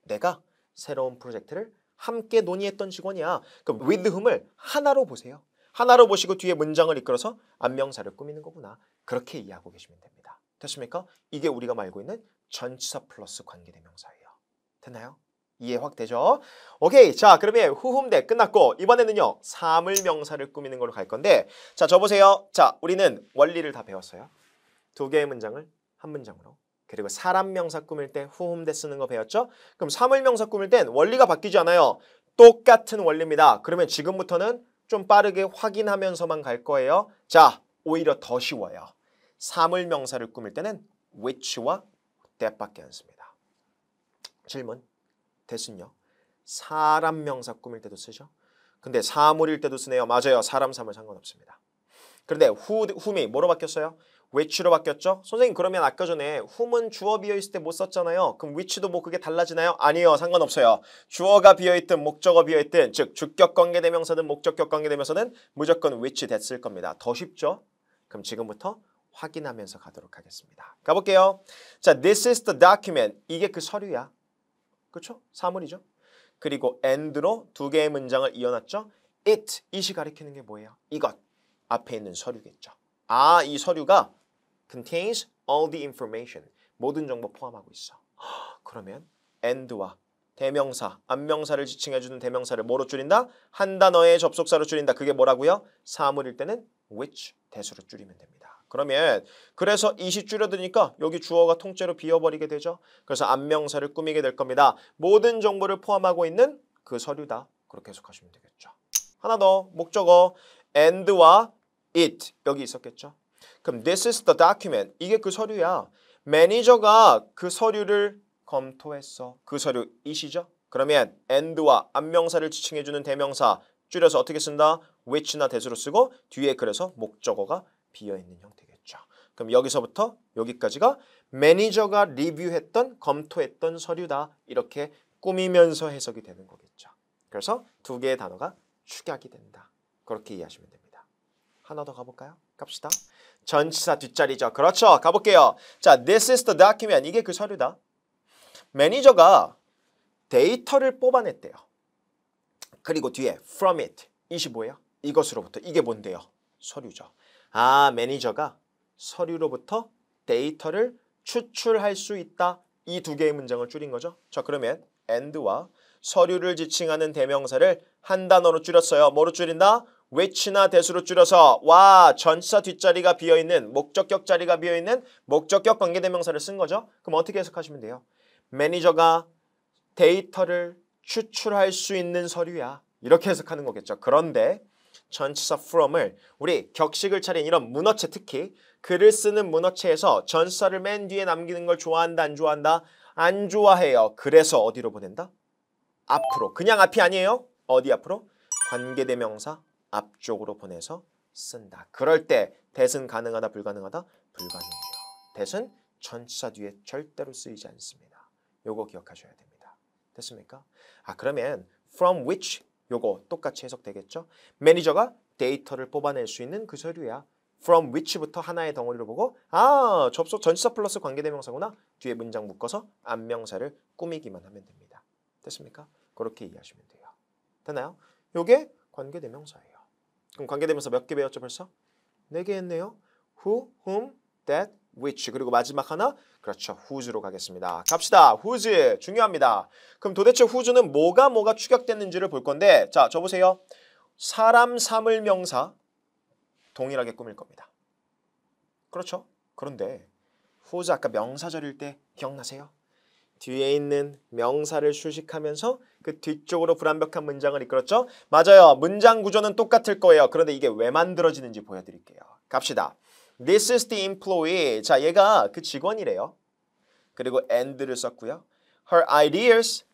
내가 새로운 프로젝트를 함께 논의했던 직원이야. 그럼 with whom을 하나로 보세요. 하나로 보시고 뒤에 문장을 이끌어서 앞명사를 꾸미는 거구나. 그렇게 이해하고 계시면 됩니다. 됐습니까? 이게 우리가 말고 있는 전치사 플러스 관계대명사예요. 됐나요? 이해 확 되죠? 오케이. 자, 그러면 whom 끝났고 이번에는요. 사물명사를 꾸미는 걸로 갈 건데 자, 저 보세요. 자, 우리는 원리를 다 배웠어요. 두 개의 문장을 한 문장으로. 그리고 사람 명사 꾸밀 때 whom 쓰는 거 배웠죠? 그럼 사물명사 꾸밀 땐 원리가 바뀌지 않아요. 똑같은 원리입니다. 그러면 지금부터는 좀 빠르게 확인하면서만 갈 거예요. 자, 오히려 더 쉬워요. 사물명사를 꾸밀 때는 which와 that밖에 안 씁니다. 질문. that은요. 사람 명사 꾸밀 때도 쓰죠. 근데 사물일 때도 쓰네요. 맞아요. 사람, 사물 상관없습니다. 그런데 whom이 뭐로 바뀌었어요? which로 바뀌었죠? 선생님 그러면 아까 전에 whom은 주어 비어있을 때 못 썼잖아요. 그럼 which도 뭐 그게 달라지나요? 아니요. 상관없어요. 주어가 비어있든 목적어 비어있든 즉 주격 관계대명사든 목적격 관계대명사든 무조건 which that 쓸 겁니다. 더 쉽죠? 그럼 지금부터 확인하면서 가도록 하겠습니다. 가볼게요. 자, this is the document. 이게 그 서류야. 그렇죠? 사물이죠. 그리고 and로 두 개의 문장을 이어놨죠. it이 가리키는 게 뭐예요? 이것. 앞에 있는 서류겠죠. 아, 이 서류가 contains all the information. 모든 정보 포함하고 있어. 그러면 and와 대명사, 앞명사를 지칭해주는 대명사를 뭐로 줄인다? 한 단어의 접속사로 줄인다. 그게 뭐라고요? 사물일 때는 which, that으로 줄이면 됩니다. 그러면 그래서 it이 줄여드니까 여기 주어가 통째로 비어버리게 되죠. 그래서 앞명사를 꾸미게 될 겁니다. 모든 정보를 포함하고 있는 그 서류다. 그렇게 해석하시면 되겠죠. 하나 더 목적어 and와 it 여기 있었겠죠. 그럼 this is the document. 이게 그 서류야. 매니저가 그 서류를 검토했어. 그 서류 it이죠. 그러면 and와 앞명사를 지칭해주는 대명사 줄여서 어떻게 쓴다? which나 that으로 쓰고 뒤에 그래서 목적어가 비어있는 형태겠죠. 그럼 여기서부터 여기까지가 매니저가 리뷰했던 검토했던 서류다. 이렇게 꾸미면서 해석이 되는 거겠죠. 그래서 두 개의 단어가 축약이 된다. 그렇게 이해하시면 됩니다. 하나 더 가볼까요? 갑시다. 전치사 뒷자리죠. 그렇죠. 가볼게요. 자, this is the document. 이게 그 서류다. 매니저가 데이터를 뽑아냈대요. 그리고 뒤에 from it. 이것이 뭐예요? 이것으로부터. 이게 뭔데요? 서류죠. 아, 매니저가 서류로부터 데이터를 추출할 수 있다. 이 두 개의 문장을 줄인 거죠. 자, 그러면 and와 서류를 지칭하는 대명사를 한 단어로 줄였어요. 뭐로 줄인다? which나 that으로 줄여서 와, 전치사 뒷자리가 비어있는 목적격 자리가 비어있는 목적격 관계대명사를 쓴 거죠. 그럼 어떻게 해석하시면 돼요? 매니저가 데이터를 추출할 수 있는 서류야. 이렇게 해석하는 거겠죠. 그런데 전치사 from을 우리 격식을 차린 이런 문어체 특히 글을 쓰는 문어체에서 전치사를 맨 뒤에 남기는 걸 좋아한다 안 좋아한다? 안 좋아해요. 그래서 어디로 보낸다? 앞으로. 그냥 앞이 아니에요. 어디 앞으로? 관계대명사 앞쪽으로 보내서 쓴다. 그럴 때 that은 가능하다 불가능하다? 불가능해요. that은 전치사 뒤에 절대로 쓰이지 않습니다. 요거 기억하셔야 됩니다. 됐습니까? 아, 그러면 from which 요거 똑같이 해석되겠죠? 매니저가 데이터를 뽑아낼 수 있는 그 서류야. from which부터 하나의 덩어리로 보고 아, 접속 전치사 플러스 관계대명사구나. 뒤에 문장 묶어서 앞명사를 꾸미기만 하면 됩니다. 됐습니까? 그렇게 이해하시면 돼요. 됐나요? 요게 관계대명사예요. 그럼 관계대명사 몇 개 배웠죠 벌써? 4개 했네요. who, whom, that, which. 그리고 마지막 하나 그렇죠. whose로 가겠습니다. 갑시다. whose 중요합니다. 그럼 도대체 whose는 뭐가 축약됐는지를 볼 건데 자, 저 보세요. 사람, 사물, 명사 동일하게 꾸밀 겁니다. 그렇죠? 그런데 whose 아까 명사절일 때 기억나세요? 뒤에 있는 명사를 수식하면서 그 뒤쪽으로 불완벽한 문장을 이끌었죠? 맞아요. 문장 구조는 똑같을 거예요. 그런데 이게 왜 만들어지는지 보여드릴게요. 갑시다. This is the employee. 자, 얘가 그 직원이래요. 그리고 and를 썼고요. Her ideas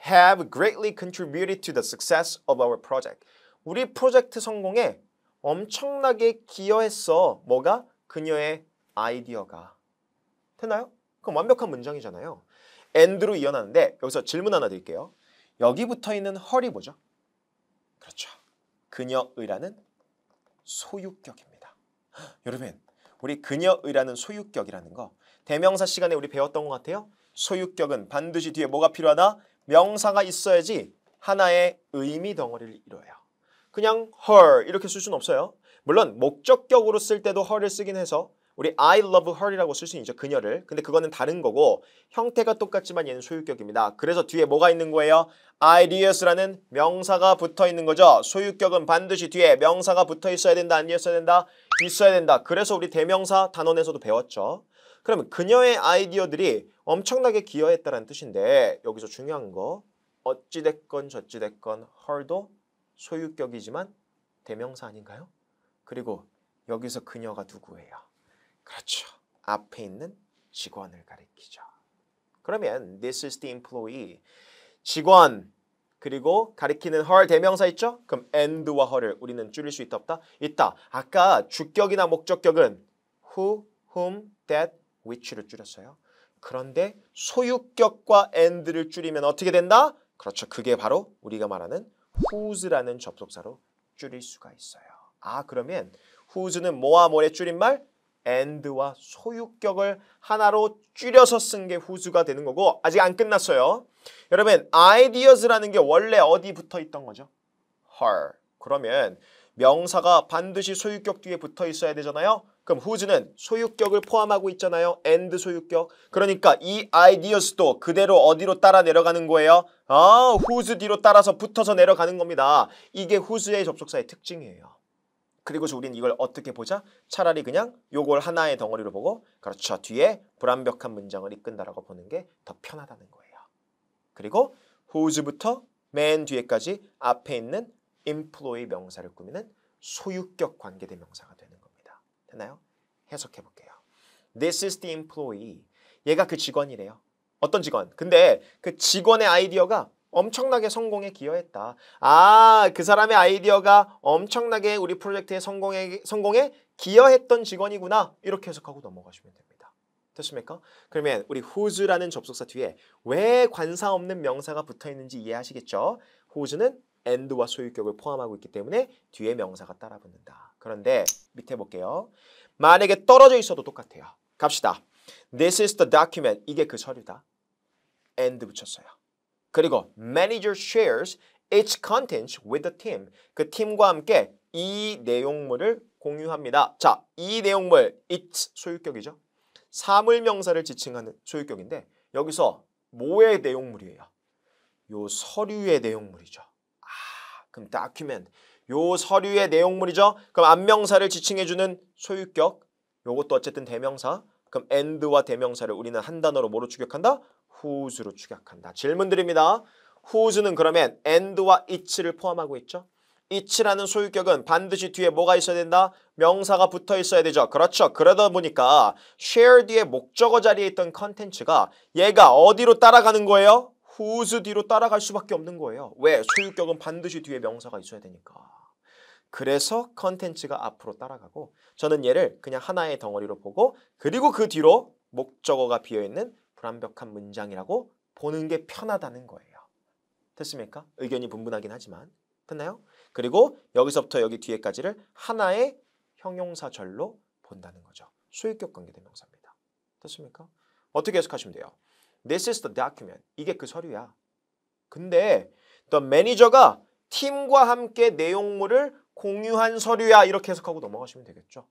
have greatly contributed to the success of our project. 우리 프로젝트 성공에 엄청나게 기여했어. 뭐가? 그녀의 아이디어가. 됐나요? 그럼 완벽한 문장이잖아요. and로 이어나는데 여기서 질문 하나 드릴게요. 여기 붙어있는 her이 뭐죠? 그렇죠. 그녀의라는 소유격입니다. 여러분, 우리 그녀의라는 소유격이라는 거 대명사 시간에 우리 배웠던 것 같아요. 소유격은 반드시 뒤에 뭐가 필요하다? 명사가 있어야지 하나의 의미 덩어리를 이뤄요. 그냥 her 이렇게 쓸 수는 없어요. 물론 목적격으로 쓸 때도 her를 쓰긴 해서 우리 I love her이라고 쓸 수 있죠. 그녀를. 근데 그거는 다른 거고 형태가 똑같지만 얘는 소유격입니다. 그래서 뒤에 뭐가 있는 거예요? ideas라는 명사가 붙어 있는 거죠. 소유격은 반드시 뒤에 명사가 붙어 있어야 된다. 안 있어야 된다? 있어야 된다. 그래서 우리 대명사 단원에서도 배웠죠. 그러면 그녀의 아이디어들이 엄청나게 기여했다는 뜻인데 여기서 중요한 거 어찌됐건 저찌됐건 her도 소유격이지만 대명사 아닌가요? 그리고 여기서 그녀가 누구예요? 그렇죠. 앞에 있는 직원을 가리키죠. 그러면 this is the employee. 직원 그리고 가리키는 her 대명사 있죠? 그럼 and와 her를 우리는 줄일 수 있다 없다? 있다. 아까 주격이나 목적격은 who, whom, that, which를 줄였어요. 그런데 소유격과 and를 줄이면 어떻게 된다? 그렇죠. 그게 바로 우리가 말하는 whose라는 접속사로 줄일 수가 있어요. 아 그러면 whose는 뭐와 뭐의 줄임말? and와 소유격을 하나로 줄여서 쓴 게 whose가 되는 거고 아직 안 끝났어요. 여러분 ideas라는 게 원래 어디 붙어 있던 거죠? her. 그러면 명사가 반드시 소유격 뒤에 붙어 있어야 되잖아요. 그럼 whose는 소유격을 포함하고 있잖아요. and 소유격. 그러니까 이 ideas도 그대로 어디로 따라 내려가는 거예요? 아, whose 뒤로 따라서 붙어서 내려가는 겁니다. 이게 whose의 접속사의 특징이에요. 그리고 우리는 이걸 어떻게 보자? 차라리 그냥 요걸 하나의 덩어리로 보고 그렇죠. 뒤에 불완벽한 문장을 이끈다라고 보는 게 더 편하다는 거예요. 그리고 whose부터 man 뒤에까지 앞에 있는 employee 명사를 꾸미는 소유격 관계대명사가 되는 겁니다. 됐나요? 해석해 볼게요. This is the employee. 얘가 그 직원이래요. 어떤 직원? 근데 그 직원의 아이디어가 엄청나게 성공에 기여했다. 아, 그 사람의 아이디어가 엄청나게 우리 프로젝트의 성공에 기여했던 직원이구나. 이렇게 해석하고 넘어가시면 됩니다. 됐습니까? 그러면 우리 whose라는 접속사 뒤에 왜 관사 없는 명사가 붙어 있는지 이해하시겠죠? whose는 and와 소유격을 포함하고 있기 때문에 뒤에 명사가 따라 붙는다. 그런데 밑에 볼게요. 만약에 떨어져 있어도 똑같아요. 갑시다. This is the document. 이게 그 서류다. and 붙였어요. 그리고 manager shares its contents with the team. 그 팀과 함께 이 내용물을 공유합니다. 자, 이 내용물 its 소유격이죠. 사물명사를 지칭하는 소유격인데 여기서 뭐의 내용물이에요? 요 서류의 내용물이죠. 아, 그럼 document. 요 서류의 내용물이죠. 그럼 앞명사를 지칭해주는 소유격. 요것도 어쨌든 대명사. 그럼 and와 대명사를 우리는 한 단어로 뭐로 추격한다? whose로 추격한다. 질문 드립니다. whose는 그러면 and와 it를 포함하고 있죠. it라는 소유격은 반드시 뒤에 뭐가 있어야 된다? 명사가 붙어 있어야 되죠. 그렇죠. 그러다 보니까 share 뒤에 목적어 자리에 있던 컨텐츠가 얘가 어디로 따라가는 거예요? whose 뒤로 따라갈 수밖에 없는 거예요. 왜? 소유격은 반드시 뒤에 명사가 있어야 되니까. 그래서 컨텐츠가 앞으로 따라가고 저는 얘를 그냥 하나의 덩어리로 보고 그리고 그 뒤로 목적어가 비어있는 불완벽한 문장이라고 보는 게 편하다는 거예요. 됐습니까? 의견이 분분하긴 하지만 됐나요? 그리고 여기서부터 여기 뒤에까지를 하나의 형용사절로 본다는 거죠. 소유격 관계대명사입니다. 됐습니까? 어떻게 해석하시면 돼요? This is the document. 이게 그 서류야. 근데 the manager가 팀과 함께 내용물을 공유한 서류야. 이렇게 해석하고 넘어가시면 되겠죠.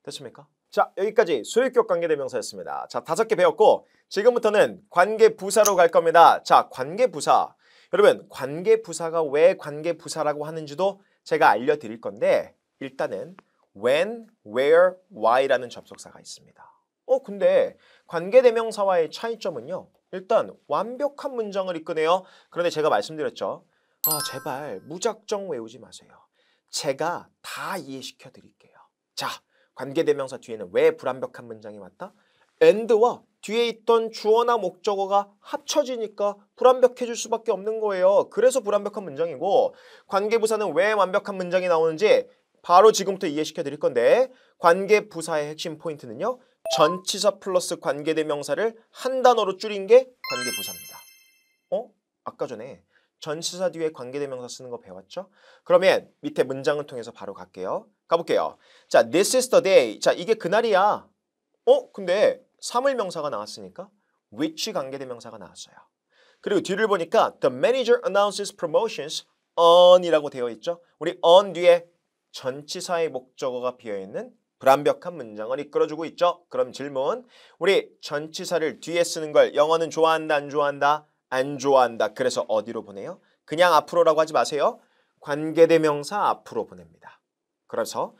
됐습니까? 자, 여기까지 소유격 관계대명사였습니다. 자, 5개 배웠고 지금부터는 관계부사로 갈 겁니다. 자, 관계부사. 여러분, 관계부사가 왜 관계부사라고 하는지도 제가 알려드릴 건데 일단은 when, where, why라는 접속사가 있습니다. 근데 관계대명사와의 차이점은요. 일단 완벽한 문장을 이끄네요. 그런데 제가 말씀드렸죠. 제발 무작정 외우지 마세요. 제가 다 이해시켜 드릴게요. 자, 관계대명사 뒤에는 왜 불완벽한 문장이 왔다? and와 뒤에 있던 주어나 목적어가 합쳐지니까 불완벽해질 수밖에 없는 거예요. 그래서 불완벽한 문장이고 관계부사는 왜 완벽한 문장이 나오는지 바로 지금부터 이해시켜 드릴 건데 관계부사의 핵심 포인트는요. 전치사 플러스 관계대명사를 한 단어로 줄인 게 관계부사입니다. 아까 전에 전치사 뒤에 관계대명사 쓰는 거 배웠죠? 그러면 밑에 문장을 통해서 바로 갈게요. 가볼게요. 자, this is the day. 자, 이게 그날이야. 근데 사물명사가 나왔으니까 which 관계대명사가 나왔어요. 그리고 뒤를 보니까 the manager announces promotions on이라고 되어 있죠. 우리 on 뒤에 전치사의 목적어가 비어있는 불완벽한 문장을 이끌어주고 있죠. 그럼 질문. 우리 전치사를 뒤에 쓰는 걸 영어는 좋아한다, 안 좋아한다? 안 좋아한다. 그래서 어디로 보내요? 그냥 앞으로라고 하지 마세요. 관계대명사 앞으로 보냅니다. 그래서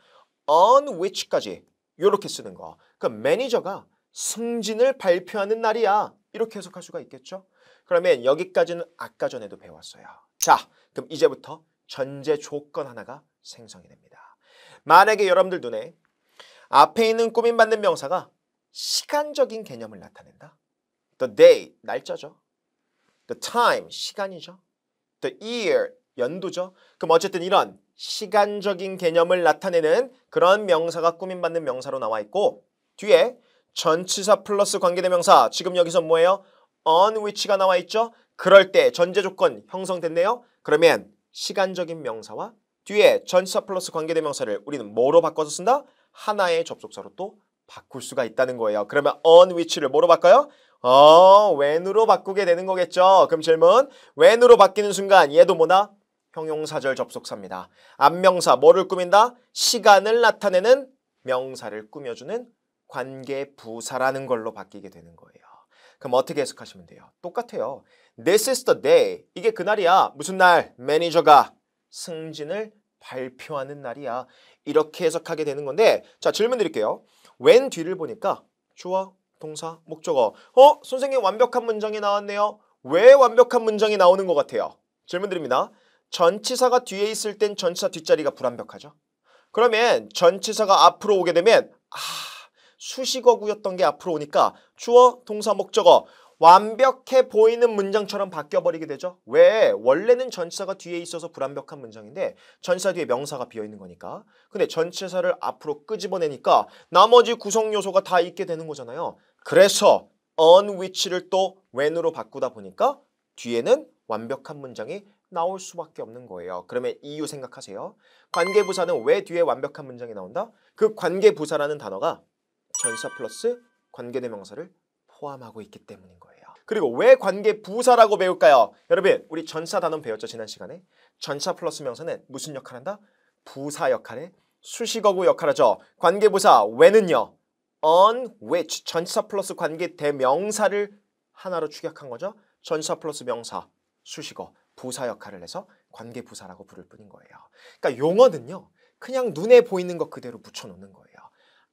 on which까지 이렇게 쓰는 거. 그럼 매니저가 승진을 발표하는 날이야. 이렇게 해석할 수가 있겠죠. 그러면 여기까지는 아까 전에도 배웠어요. 자, 그럼 이제부터 전제 조건 하나가 생성이 됩니다. 만약에 여러분들 눈에 앞에 있는 꾸밈받는 명사가 시간적인 개념을 나타낸다. The day, 날짜죠. The time, 시간이죠. The year, 연도죠. 그럼 어쨌든 이런 시간적인 개념을 나타내는 그런 명사가 꾸밈받는 명사로 나와 있고 뒤에 전치사 플러스 관계대명사, 지금 여기서 뭐예요? on which가 나와 있죠? 그럴 때 전제 조건 형성됐네요. 그러면 시간적인 명사와 뒤에 전치사 플러스 관계대명사를 우리는 뭐로 바꿔서 쓴다? 하나의 접속사로 또 바꿀 수가 있다는 거예요. 그러면 on which를 뭐로 바꿔요? when으로 바꾸게 되는 거겠죠. 그럼 질문. when으로 바뀌는 순간 얘도 뭐나? 형용사절 접속사입니다. 앞명사 뭐를 꾸민다? 시간을 나타내는 명사를 꾸며주는 관계부사라는 걸로 바뀌게 되는 거예요. 그럼 어떻게 해석하시면 돼요? 똑같아요. This is the day. 이게 그날이야. 무슨 날? 매니저가 승진을 발표하는 날이야. 이렇게 해석하게 되는 건데 자 질문 드릴게요. when 뒤를 보니까 주어, 동사, 목적어. 선생님 완벽한 문장이 나왔네요. 왜 완벽한 문장이 나오는 것 같아요? 질문 드립니다. 전치사가 뒤에 있을 땐 전치사 뒷자리가 불완벽하죠. 그러면 전치사가 앞으로 오게 되면 수식어구였던 게 앞으로 오니까 주어, 동사, 목적어 완벽해 보이는 문장처럼 바뀌어버리게 되죠. 왜? 원래는 전치사가 뒤에 있어서 불완벽한 문장인데 전치사 뒤에 명사가 비어있는 거니까. 근데 전치사를 앞으로 끄집어내니까 나머지 구성 요소가 다 있게 되는 거잖아요. 그래서 on which를 또 when으로 바꾸다 보니까 뒤에는 완벽한 문장이 나올 수밖에 없는 거예요. 그러면 이유 생각하세요. 관계부사는 왜 뒤에 완벽한 문장이 나온다? 그 관계부사라는 단어가 전치사 플러스 관계대명사를 포함하고 있기 때문인 거예요. 그리고 왜 관계부사라고 배울까요? 여러분 우리 전치사 단원 배웠죠 지난 시간에. 전치사 플러스 명사는 무슨 역할을 한다? 부사 역할에 수식어구 역할하죠. 관계부사 when은요 on which 전치사 플러스 관계대명사를 하나로 축약한 거죠. 전치사 플러스 명사 수식어 부사 역할을 해서 관계부사라고 부를 뿐인 거예요. 그러니까 용어는요 그냥 눈에 보이는 것 그대로 붙여놓는 거예요.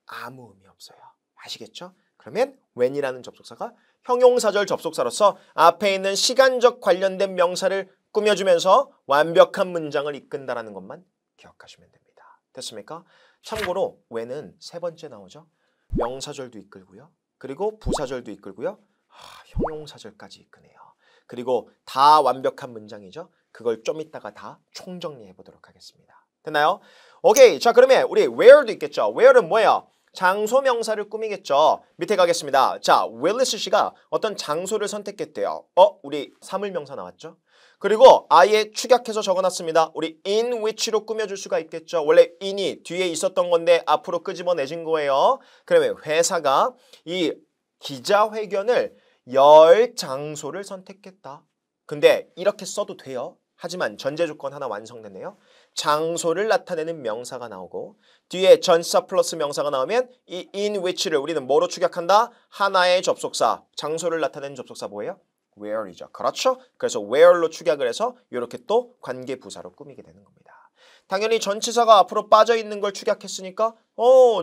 아무 의미 없어요. 아시겠죠? 그러면 when이라는 접속사가 형용사절 접속사로서 앞에 있는 시간적 관련된 명사를 꾸며주면서 완벽한 문장을 이끈다라는 것만 기억하시면 됩니다. 됐습니까? 참고로 when은 세 번째 나오죠. 명사절도 이끌고요. 그리고 부사절도 이끌고요. 형용사절까지 이끄네요. 그리고 다 완벽한 문장이죠. 그걸 좀 이따가 다 총정리해 보도록 하겠습니다. 됐나요? 오케이. 자 그러면 우리 where도 있겠죠. where는 뭐예요? 장소 명사를 꾸미겠죠. 밑에 가겠습니다. 자, 윌리스 씨가 어떤 장소를 선택했대요. 우리 사물명사 나왔죠? 그리고 아예 축약해서 적어놨습니다. 우리 in which로 꾸며줄 수가 있겠죠. 원래 in이 뒤에 있었던 건데 앞으로 끄집어내진 거예요. 그러면 회사가 이 기자회견을 열 장소를 선택했다. 근데 이렇게 써도 돼요. 하지만 전제 조건 하나 완성됐네요. 장소를 나타내는 명사가 나오고 뒤에 전치사 플러스 명사가 나오면 이 in which를 우리는 뭐로 축약한다? 하나의 접속사. 장소를 나타내는 접속사 뭐예요? where이죠. 그렇죠? 그래서 where로 축약을 해서 이렇게 또 관계부사로 꾸미게 되는 겁니다. 당연히 전치사가 앞으로 빠져있는 걸 축약했으니까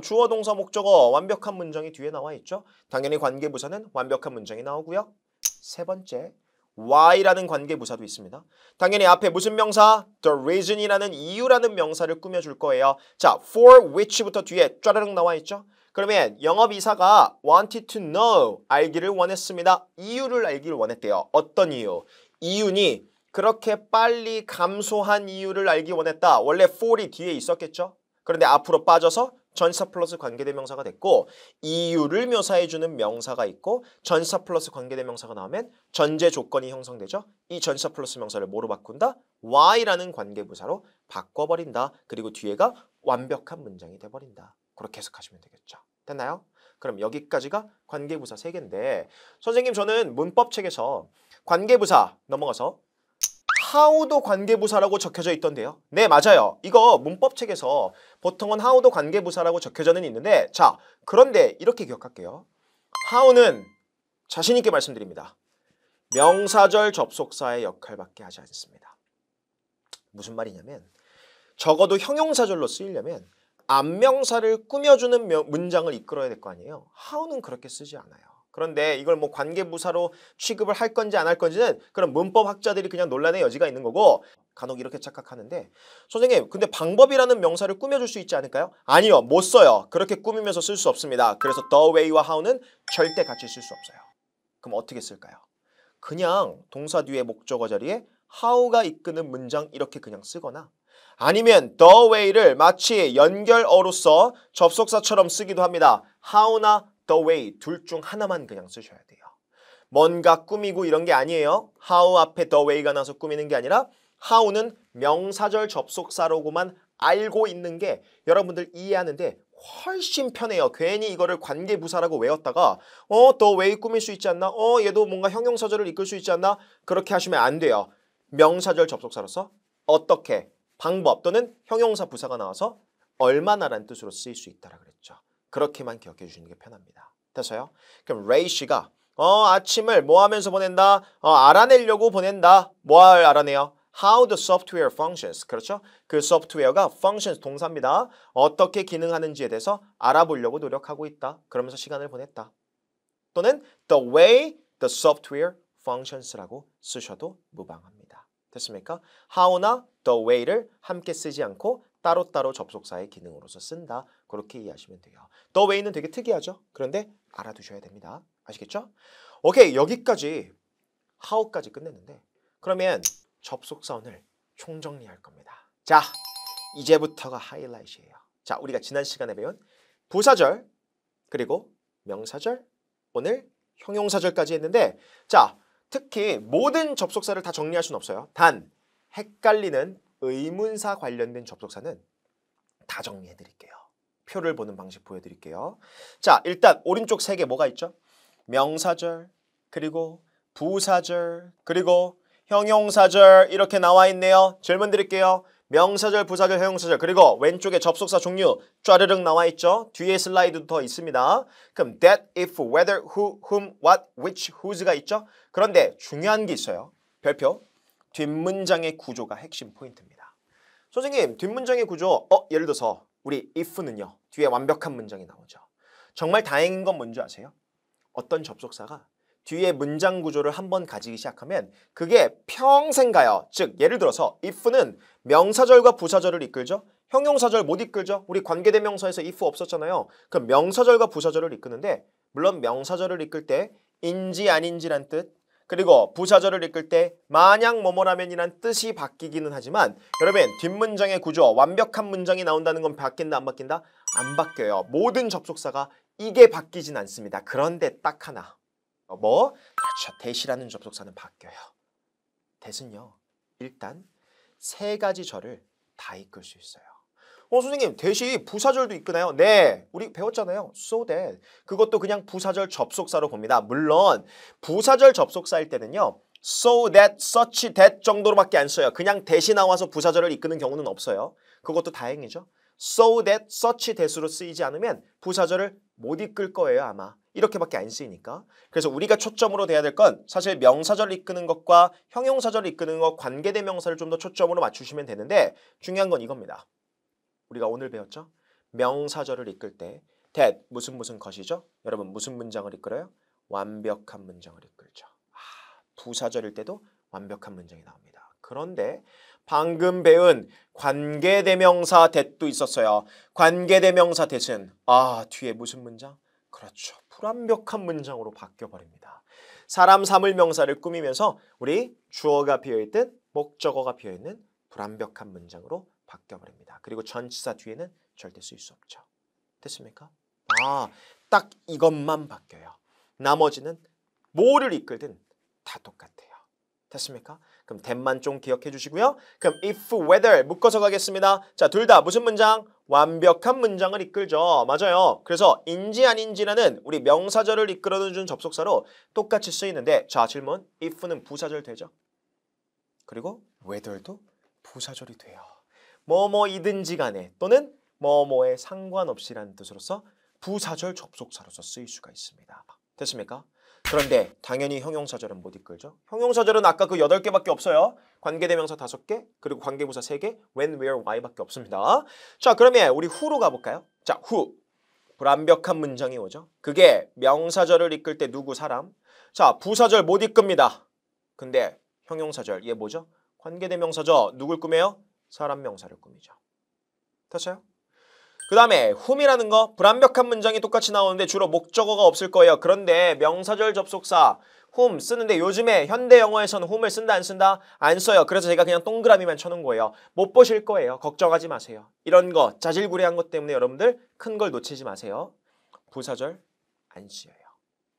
주어, 동사, 목적어 완벽한 문장이 뒤에 나와 있죠. 당연히 관계부사는 완벽한 문장이 나오고요. 세 번째 why라는 관계부사도 있습니다. 당연히 앞에 무슨 명사? the reason이라는 이유라는 명사를 꾸며줄 거예요. 자, for which부터 뒤에 쫘르륵 나와 있죠. 그러면 영업이사가 wanted to know, 알기를 원했습니다. 이유를 알기를 원했대요. 어떤 이유? 이윤이 그렇게 빨리 감소한 이유를 알기 원했다. 원래 for이 뒤에 있었겠죠. 그런데 앞으로 빠져서 전치사 플러스 관계대명사가 됐고 이유를 묘사해주는 명사가 있고 전치사 플러스 관계대명사가 나오면 전제 조건이 형성되죠. 이 전치사 플러스 명사를 뭐로 바꾼다? why라는 관계부사로 바꿔버린다. 그리고 뒤에가 완벽한 문장이 돼버린다. 그렇게 해석하시면 되겠죠. 됐나요? 그럼 여기까지가 관계부사 3개인데 선생님 저는 문법책에서 관계부사 넘어가서 how도 관계부사라고 적혀져 있던데요. 네, 맞아요. 이거 문법책에서 보통은 how도 관계부사라고 적혀져는 있는데 자, 그런데 이렇게 기억할게요. how는 자신 있게 말씀드립니다. 명사절 접속사의 역할밖에 하지 않습니다. 무슨 말이냐면 적어도 형용사절로 쓰이려면 안명사를 꾸며주는 문장을 이끌어야 될 거 아니에요. how는 그렇게 쓰지 않아요. 그런데 이걸 뭐 관계부사로 취급을 할 건지 안 할 건지는 그런 문법학자들이 그냥 논란의 여지가 있는 거고 간혹 이렇게 착각하는데 선생님 근데 방법이라는 명사를 꾸며줄 수 있지 않을까요? 아니요. 못 써요. 그렇게 꾸미면서 쓸 수 없습니다. 그래서 the way와 how는 절대 같이 쓸 수 없어요. 그럼 어떻게 쓸까요? 그냥 동사 뒤에 목적어 자리에 how가 이끄는 문장 이렇게 그냥 쓰거나 아니면 the way를 마치 연결어로서 접속사처럼 쓰기도 합니다. how나 the way 둘 중 하나만 그냥 쓰셔야 돼요. 뭔가 꾸미고 이런 게 아니에요. how 앞에 the way가 나서 꾸미는 게 아니라 how는 명사절 접속사로고만 알고 있는 게 여러분들 이해하는데 훨씬 편해요. 괜히 이거를 관계부사라고 외웠다가 the way 꾸밀 수 있지 않나? 얘도 뭔가 형용사절을 이끌 수 있지 않나? 그렇게 하시면 안 돼요. 명사절 접속사로서 어떻게 방법 또는 형용사 부사가 나와서 얼마나라는 뜻으로 쓰일 수 있다라 그랬죠. 그렇게만 기억해 주시는 게 편합니다. 됐어요? 그럼 레이 씨가 아침을 뭐 하면서 보낸다? 알아내려고 보낸다. 뭘 알아내요? How the software functions. 그렇죠? 그 소프트웨어가 functions 동사입니다. 어떻게 기능하는지에 대해서 알아보려고 노력하고 있다. 그러면서 시간을 보냈다. 또는 the way the software functions라고 쓰셔도 무방합니다. 됐습니까? how나 the way를 함께 쓰지 않고 따로따로 접속사의 기능으로서 쓴다. 그렇게 이해하시면 돼요. the way는 되게 특이하죠? 그런데 알아두셔야 됩니다. 아시겠죠? 오케이, 여기까지 how까지 끝냈는데 그러면 접속사 오늘 총정리할 겁니다. 자, 이제부터가 하이라이트예요. 자, 우리가 지난 시간에 배운 부사절 그리고 명사절 오늘 형용사절까지 했는데 자, 특히 모든 접속사를 다 정리할 수는 없어요. 단 헷갈리는 의문사 관련된 접속사는 다 정리해 드릴게요. 표를 보는 방식 보여드릴게요. 자, 일단 오른쪽 3개 뭐가 있죠? 명사절 그리고 부사절 그리고 형용사절 이렇게 나와 있네요. 질문 드릴게요. 명사절, 부사절, 형용사절 그리고 왼쪽에 접속사 종류 쫘르륵 나와 있죠. 뒤에 슬라이드도 더 있습니다. 그럼 that, if, whether, who, whom, what, which, whose가 있죠. 그런데 중요한 게 있어요. 별표. 뒷문장의 구조가 핵심 포인트입니다. 선생님 뒷문장의 구조 예를 들어서 우리 if는요. 뒤에 완벽한 문장이 나오죠. 정말 다행인 건 뭔지 아세요? 어떤 접속사가 뒤에 문장 구조를 한번 가지기 시작하면 그게 평생 가요. 즉 예를 들어서 if는 명사절과 부사절을 이끌죠. 형용사절 못 이끌죠. 우리 관계대명사에서 if 없었잖아요. 그럼 명사절과 부사절을 이끄는데 물론 명사절을 이끌 때 인지 아닌지란 뜻 그리고 부사절을 이끌 때 만약 뭐뭐라면이란 뜻이 바뀌기는 하지만 여러분 뒷문장의 구조 완벽한 문장이 나온다는 건 바뀐다 안 바뀐다? 안 바뀌어요. 모든 접속사가 이게 바뀌진 않습니다. 그런데 딱 하나 그렇죠. 대시라는 접속사는 바뀌어요. 대신요. 일단 3가지 절을 다 이끌 수 있어요. 선생님 대시 부사절도 이끄나요? 네. 우리 배웠잖아요. so that. 그것도 그냥 부사절 접속사로 봅니다. 물론 부사절 접속사일 때는요. so that, such that 정도로밖에 안 써요. 그냥 대시 나와서 부사절을 이끄는 경우는 없어요. 그것도 다행이죠. so that, such that으로 쓰이지 않으면 부사절을 못 이끌 거예요 아마. 이렇게밖에 안 쓰이니까. 그래서 우리가 초점으로 돼야 될 건 사실 명사절을 이끄는 것과 형용사절을 이끄는 것 관계대명사를 좀 더 초점으로 맞추시면 되는데 중요한 건 이겁니다. 우리가 오늘 배웠죠? 명사절을 이끌 때 that 무슨 것이죠? 여러분 무슨 문장을 이끌어요? 완벽한 문장을 이끌죠. 부사절일 때도 완벽한 문장이 나옵니다. 그런데 방금 배운 관계대명사 that도 있었어요. 관계대명사 that은 뒤에 무슨 문장? 그렇죠. 불완벽한 문장으로 바뀌어버립니다. 사람 사물 명사를 꾸미면서 우리 주어가 비어있든 목적어가 비어있는 불완벽한 문장으로 바뀌어버립니다. 그리고 전치사 뒤에는 절대 쓸 수 없죠. 됐습니까? 딱 이것만 바뀌어요. 나머지는 뭐를 이끌든 다 똑같아요. 됐습니까? 그럼 that만 좀 기억해 주시고요. 그럼 if, whether 묶어서 가겠습니다. 자, 둘 다 무슨 문장? 완벽한 문장을 이끌죠. 맞아요. 그래서 인지 아닌지라는 우리 명사절을 이끌어주는 접속사로 똑같이 쓰이는데 자, 질문. if는 부사절 되죠? 그리고 whether도 부사절이 돼요. 뭐뭐이든지 간에 또는 뭐뭐에 상관없이라는 뜻으로서 부사절 접속사로서 쓰일 수가 있습니다. 됐습니까? 그런데 당연히 형용사절은 못 이끌죠. 형용사절은 아까 그 8개밖에 없어요. 관계대명사 5개, 그리고 관계부사 3개, when, where, why밖에 없습니다. 자, 그러면 우리 who로 가볼까요? 자, who. 불완벽한 문장이 오죠. 그게 명사절을 이끌 때 누구, 사람. 자, 부사절 못 이끕니다. 근데 형용사절, 얘 뭐죠? 관계대명사죠. 누굴 꾸며요? 사람 명사를 꾸미죠. 됐어요? 그 다음에 whom이라는 거 불완벽한 문장이 똑같이 나오는데 주로 목적어가 없을 거예요. 그런데 명사절 접속사 whom 쓰는데 요즘에 현대 영어에서는 whom을 쓴다 안 쓴다? 안 써요. 그래서 제가 그냥 동그라미만 쳐놓은 거예요. 못 보실 거예요. 걱정하지 마세요. 이런 거 자질구레한 것 때문에 여러분들 큰 걸 놓치지 마세요. 부사절 안 쓰여요.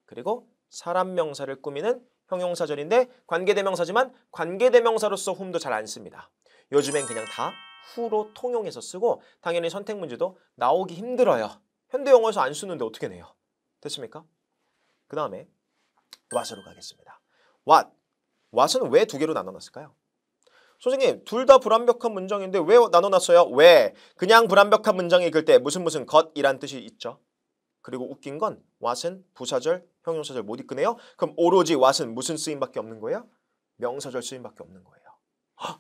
그리고 사람 명사를 꾸미는 형용사절인데 관계대명사지만 관계대명사로서 whom도 잘 안 씁니다. 요즘엔 그냥 다 who로 통용해서 쓰고 당연히 선택 문제도 나오기 힘들어요. 현대 영어에서 안 쓰는데 어떻게 내요? 됐습니까? 그 다음에 what으로 가겠습니다. what은 왜 2개로 나눠놨을까요? 선생님 둘 다 불완벽한 문장인데 왜 나눠놨어요? 왜? 그냥 불완벽한 문장이 읽을 때 무슨 것이란 뜻이 있죠. 그리고 웃긴 건 what은 부사절, 형용사절 못 이끄네요. 그럼 오로지 what은 무슨 쓰임밖에 없는 거예요? 명사절 쓰임밖에 없는 거예요.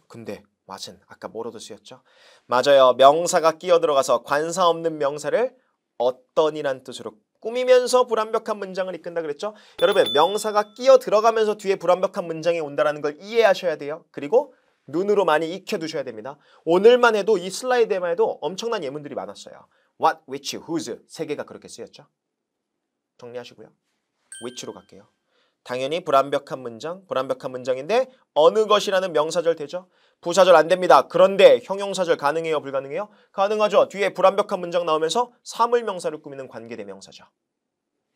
근데 what은 아까 뭐로도 쓰였죠? 맞아요. 명사가 끼어 들어가서 관사 없는 명사를 어떤이란 뜻으로 꾸미면서 불완벽한 문장을 이끈다 그랬죠? 여러분 명사가 끼어 들어가면서 뒤에 불완벽한 문장이 온다는 걸 이해하셔야 돼요. 그리고 눈으로 많이 익혀두셔야 됩니다. 오늘만 해도 이 슬라이드에만 해도 엄청난 예문들이 많았어요. what, which, whose 3개가 그렇게 쓰였죠? 정리하시고요. which로 갈게요. 당연히 불완벽한 문장인데 어느 것이라는 명사절 되죠? 부사절 안 됩니다. 그런데 형용사절 가능해요? 불가능해요? 가능하죠. 뒤에 불완벽한 문장 나오면서 사물명사를 꾸미는 관계대명사죠.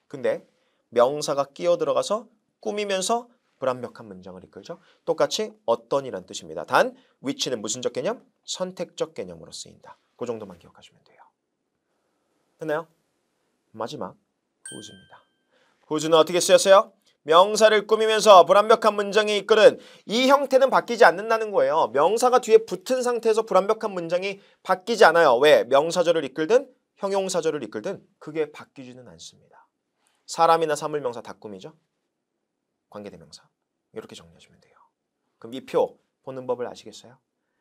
근데 명사가 끼어 들어가서 꾸미면서 불완벽한 문장을 이끌죠. 똑같이 어떤이란 뜻입니다. 단 which는 무슨적 개념? 선택적 개념으로 쓰인다. 그 정도만 기억하시면 돼요. 됐나요? 마지막 whose입니다. whose는 어떻게 쓰였어요? 명사를 꾸미면서 불완벽한 문장이 이끄는 이 형태는 바뀌지 않는다는 거예요. 명사가 뒤에 붙은 상태에서 불완벽한 문장이 바뀌지 않아요. 왜? 명사절을 이끌든 형용사절을 이끌든 그게 바뀌지는 않습니다. 사람이나 사물명사 다 꾸미죠. 관계대명사. 이렇게 정리하시면 돼요. 그럼 이 표 보는 법을 아시겠어요?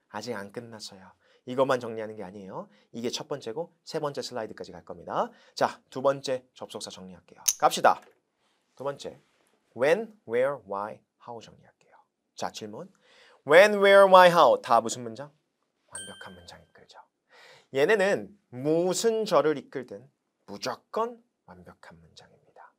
아직 안 끝났어요. 이것만 정리하는 게 아니에요. 이게 첫 번째고 3번째 슬라이드까지 갈 겁니다. 자, 2번째 접속사 정리할게요. 갑시다. 2번째. when, where, why, how 정리할게요. 자, 질문. when, where, why, how 다 무슨 문장? 완벽한 문장 이끌죠. 얘네는 무슨 절을 이끌든 무조건 완벽한 문장입니다.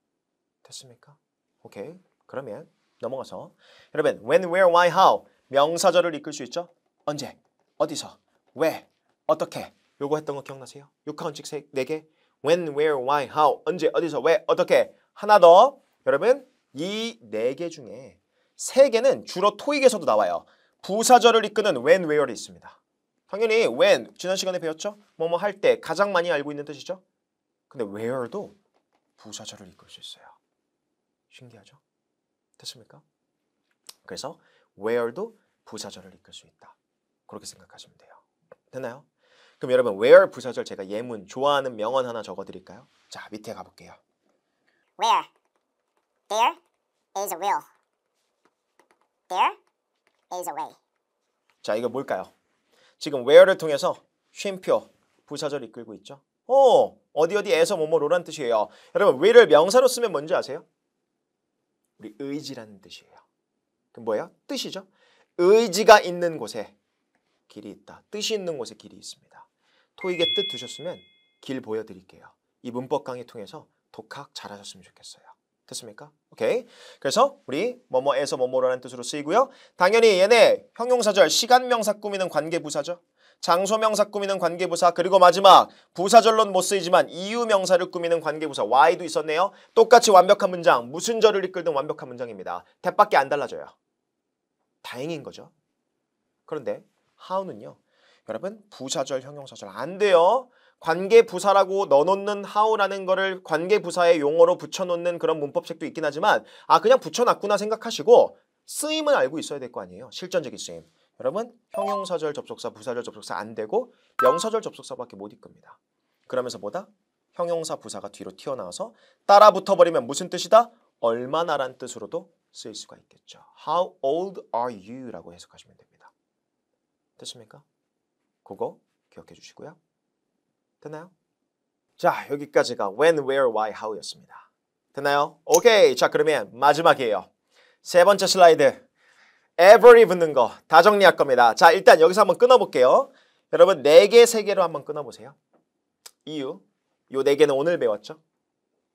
됐습니까? 오케이. 그러면 넘어가서 여러분 when, where, why, how 명사절을 이끌 수 있죠? 언제? 어디서? 왜? 어떻게? 요거 했던 거 기억나세요? 6가원칙 4개 when, where, why, how 언제? 어디서? 왜? 어떻게? 하나 더 여러분 이 4개 중에 3개는 주로 토익에서도 나와요. 부사절을 이끄는 when, where이 있습니다. 당연히 when 지난 시간에 배웠죠? 뭐뭐 할 때 가장 많이 알고 있는 뜻이죠? 근데 where도 부사절을 이끌 수 있어요. 신기하죠? 됐습니까? 그래서 where도 부사절을 이끌 수 있다. 그렇게 생각하시면 돼요. 됐나요? 그럼 여러분 where 부사절 제가 예문 좋아하는 명언 하나 적어드릴까요? 자 밑에 가볼게요. Where there is a will, there is a way. 자 이거 뭘까요? 지금 where를 통해서 쉼표 부사절 이끌고 있죠. 어디에서 뭐뭐로란 뜻이에요. 여러분 where를 명사로 쓰면 뭔지 아세요? 우리 의지라는 뜻이에요. 그럼 뭐예요? 뜻이죠. 의지가 있는 곳에 길이 있다. 뜻이 있는 곳에 길이 있습니다. 토익의 뜻 두셨으면 길 보여드릴게요. 이 문법 강의 통해서 독학 잘하셨으면 좋겠어요. 됐습니까? 오케이. 그래서 우리 뭐뭐에서 뭐뭐라는 뜻으로 쓰이고요. 당연히 얘네 형용사절 시간명사 꾸미는 관계부사죠. 장소명사 꾸미는 관계부사 그리고 마지막 부사절로는 못 쓰이지만 이유명사를 꾸미는 관계부사 why도 있었네요. 똑같이 완벽한 문장 무슨 절을 이끌든 완벽한 문장입니다. 대밖에 안 달라져요. 다행인 거죠. 그런데 how는요. 여러분 부사절 형용사절 안 돼요. 관계부사라고 넣어놓는 how라는 거를 관계부사의 용어로 붙여놓는 그런 문법책도 있긴 하지만 그냥 붙여놨구나 생각하시고 쓰임은 알고 있어야 될 거 아니에요. 실전적인 쓰임. 여러분 형용사절 접속사, 부사절 접속사 안 되고 명사절 접속사밖에 못 이끕니다. 그러면서 뭐다? 형용사, 부사가 뒤로 튀어나와서 따라 붙어버리면 무슨 뜻이다? 얼마나란 뜻으로도 쓰일 수가 있겠죠. How old are you? 라고 해석하시면 됩니다. 됐습니까? 그거 기억해 주시고요. 됐나요? 자, 여기까지가 when, where, why, how 였습니다. 됐나요? 오케이. 자, 그러면 마지막이에요. 세 번째 슬라이드. every 붙는 거 다 정리할 겁니다. 자, 일단 여기서 한번 끊어볼게요. 여러분 4개, 3개로 한번 끊어보세요. 이유. 요 4개는 오늘 배웠죠?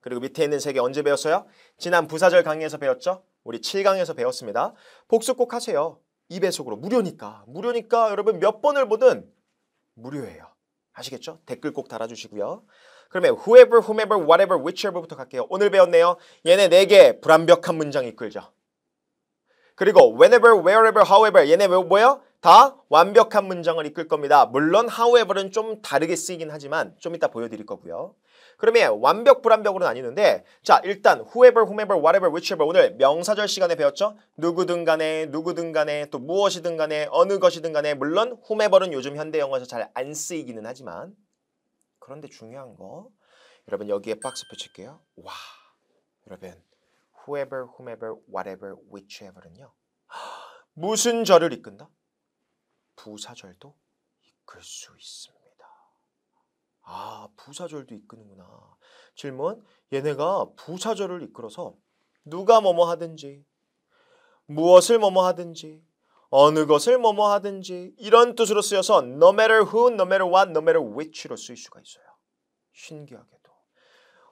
그리고 밑에 있는 3개 언제 배웠어요? 지난 부사절 강의에서 배웠죠? 우리 7강에서 배웠습니다. 복습 꼭 하세요. 2배속으로 무료니까. 무료니까 여러분 몇 번을 보든 무료예요. 아시겠죠? 댓글 꼭 달아주시고요. 그러면 whoever, whomever, whatever, whichever부터 갈게요. 오늘 배웠네요. 얘네 4개 불완벽한 문장 이끌죠. 그리고 whenever, wherever, however 얘네 뭐예요? 다 완벽한 문장을 이끌 겁니다. 물론 however는 좀 다르게 쓰이긴 하지만 좀 이따 보여드릴 거고요. 그러면 완벽, 불완벽으로 나뉘는데 자 일단 whoever, whomever, whatever, whichever 오늘 명사절 시간에 배웠죠? 누구든 간에, 누구든 간에, 또 무엇이든 간에, 어느 것이든 간에 물론 whomever는 요즘 현대 영어에서 잘 안 쓰이기는 하지만 그런데 중요한 거 여러분 여기에 박스 붙일게요. 와 여러분 whoever, whomever, whatever, whichever는요. 무슨 절을 이끈다? 부사절도 이끌 수 있습니다. 아, 부사절도 이끄는구나. 질문, 얘네가 부사절을 이끌어서 누가 뭐뭐 하든지, 무엇을 뭐뭐 하든지, 어느 것을 뭐뭐 하든지 이런 뜻으로 쓰여서 no matter who, no matter what, no matter which로 쓰일 수가 있어요. 신기하게도.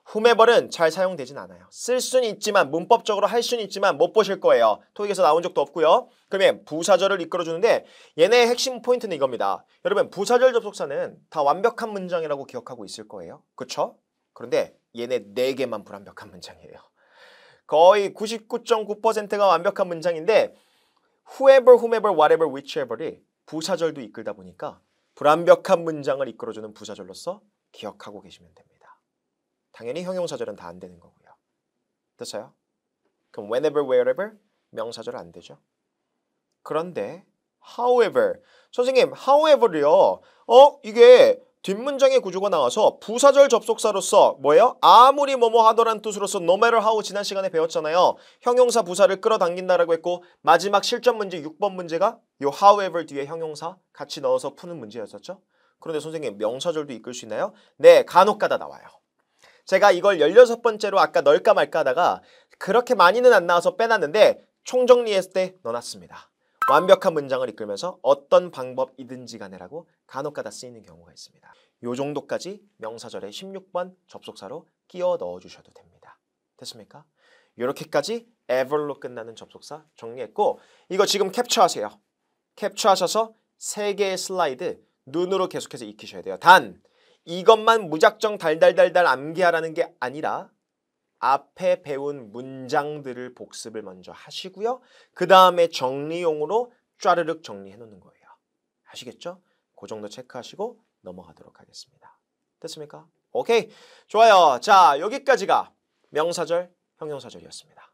whomever는 잘 사용되진 않아요. 쓸 수는 있지만 문법적으로 할 수는 있지만 못 보실 거예요. 토익에서 나온 적도 없고요. 그러면 부사절을 이끌어주는데 얘네의 핵심 포인트는 이겁니다. 여러분 부사절 접속사는 다 완벽한 문장이라고 기억하고 있을 거예요. 그렇죠? 그런데 얘네 4개만 불완벽한 문장이에요. 거의 99.9%가 완벽한 문장인데 whoever, whomever, whatever, whichever이 부사절도 이끌다 보니까 불완벽한 문장을 이끌어주는 부사절로서 기억하고 계시면 됩니다. 당연히 형용사절은 다 안 되는 거고요. 됐어요? 그럼 whenever, wherever 명사절 안 되죠. 그런데 however 선생님 however요. 이게 뒷문장의 구조가 나와서 부사절 접속사로서 뭐예요? 아무리 뭐뭐 하더란 뜻으로서 no matter how 지난 시간에 배웠잖아요. 형용사 부사를 끌어당긴다라고 했고 마지막 실전 문제 6번 문제가 요 however 뒤에 형용사 같이 넣어서 푸는 문제였었죠. 그런데 선생님 명사절도 이끌 수 있나요? 네, 간혹가다 나와요. 제가 이걸 16번째로 아까 넣을까 말까 하다가 그렇게 많이는 안 나와서 빼놨는데 총정리했을 때 넣어놨습니다. 완벽한 문장을 이끌면서 어떤 방법이든지 간에라고 간혹가다 쓰이는 경우가 있습니다. 요 정도까지 명사절에 16번 접속사로 끼워 넣어주셔도 됩니다. 됐습니까? 이렇게까지 ever로 끝나는 접속사 정리했고 이거 지금 캡처하세요. 캡처하셔서 3개의 슬라이드 눈으로 계속해서 익히셔야 돼요. 단 이것만 무작정 달달달달 암기하라는 게 아니라 앞에 배운 문장들을 복습을 먼저 하시고요. 그 다음에 정리용으로 쫘르륵 정리해 놓는 거예요. 아시겠죠? 그 정도 체크하시고 넘어가도록 하겠습니다. 됐습니까? 오케이. 좋아요. 자, 여기까지가 명사절, 형용사절이었습니다.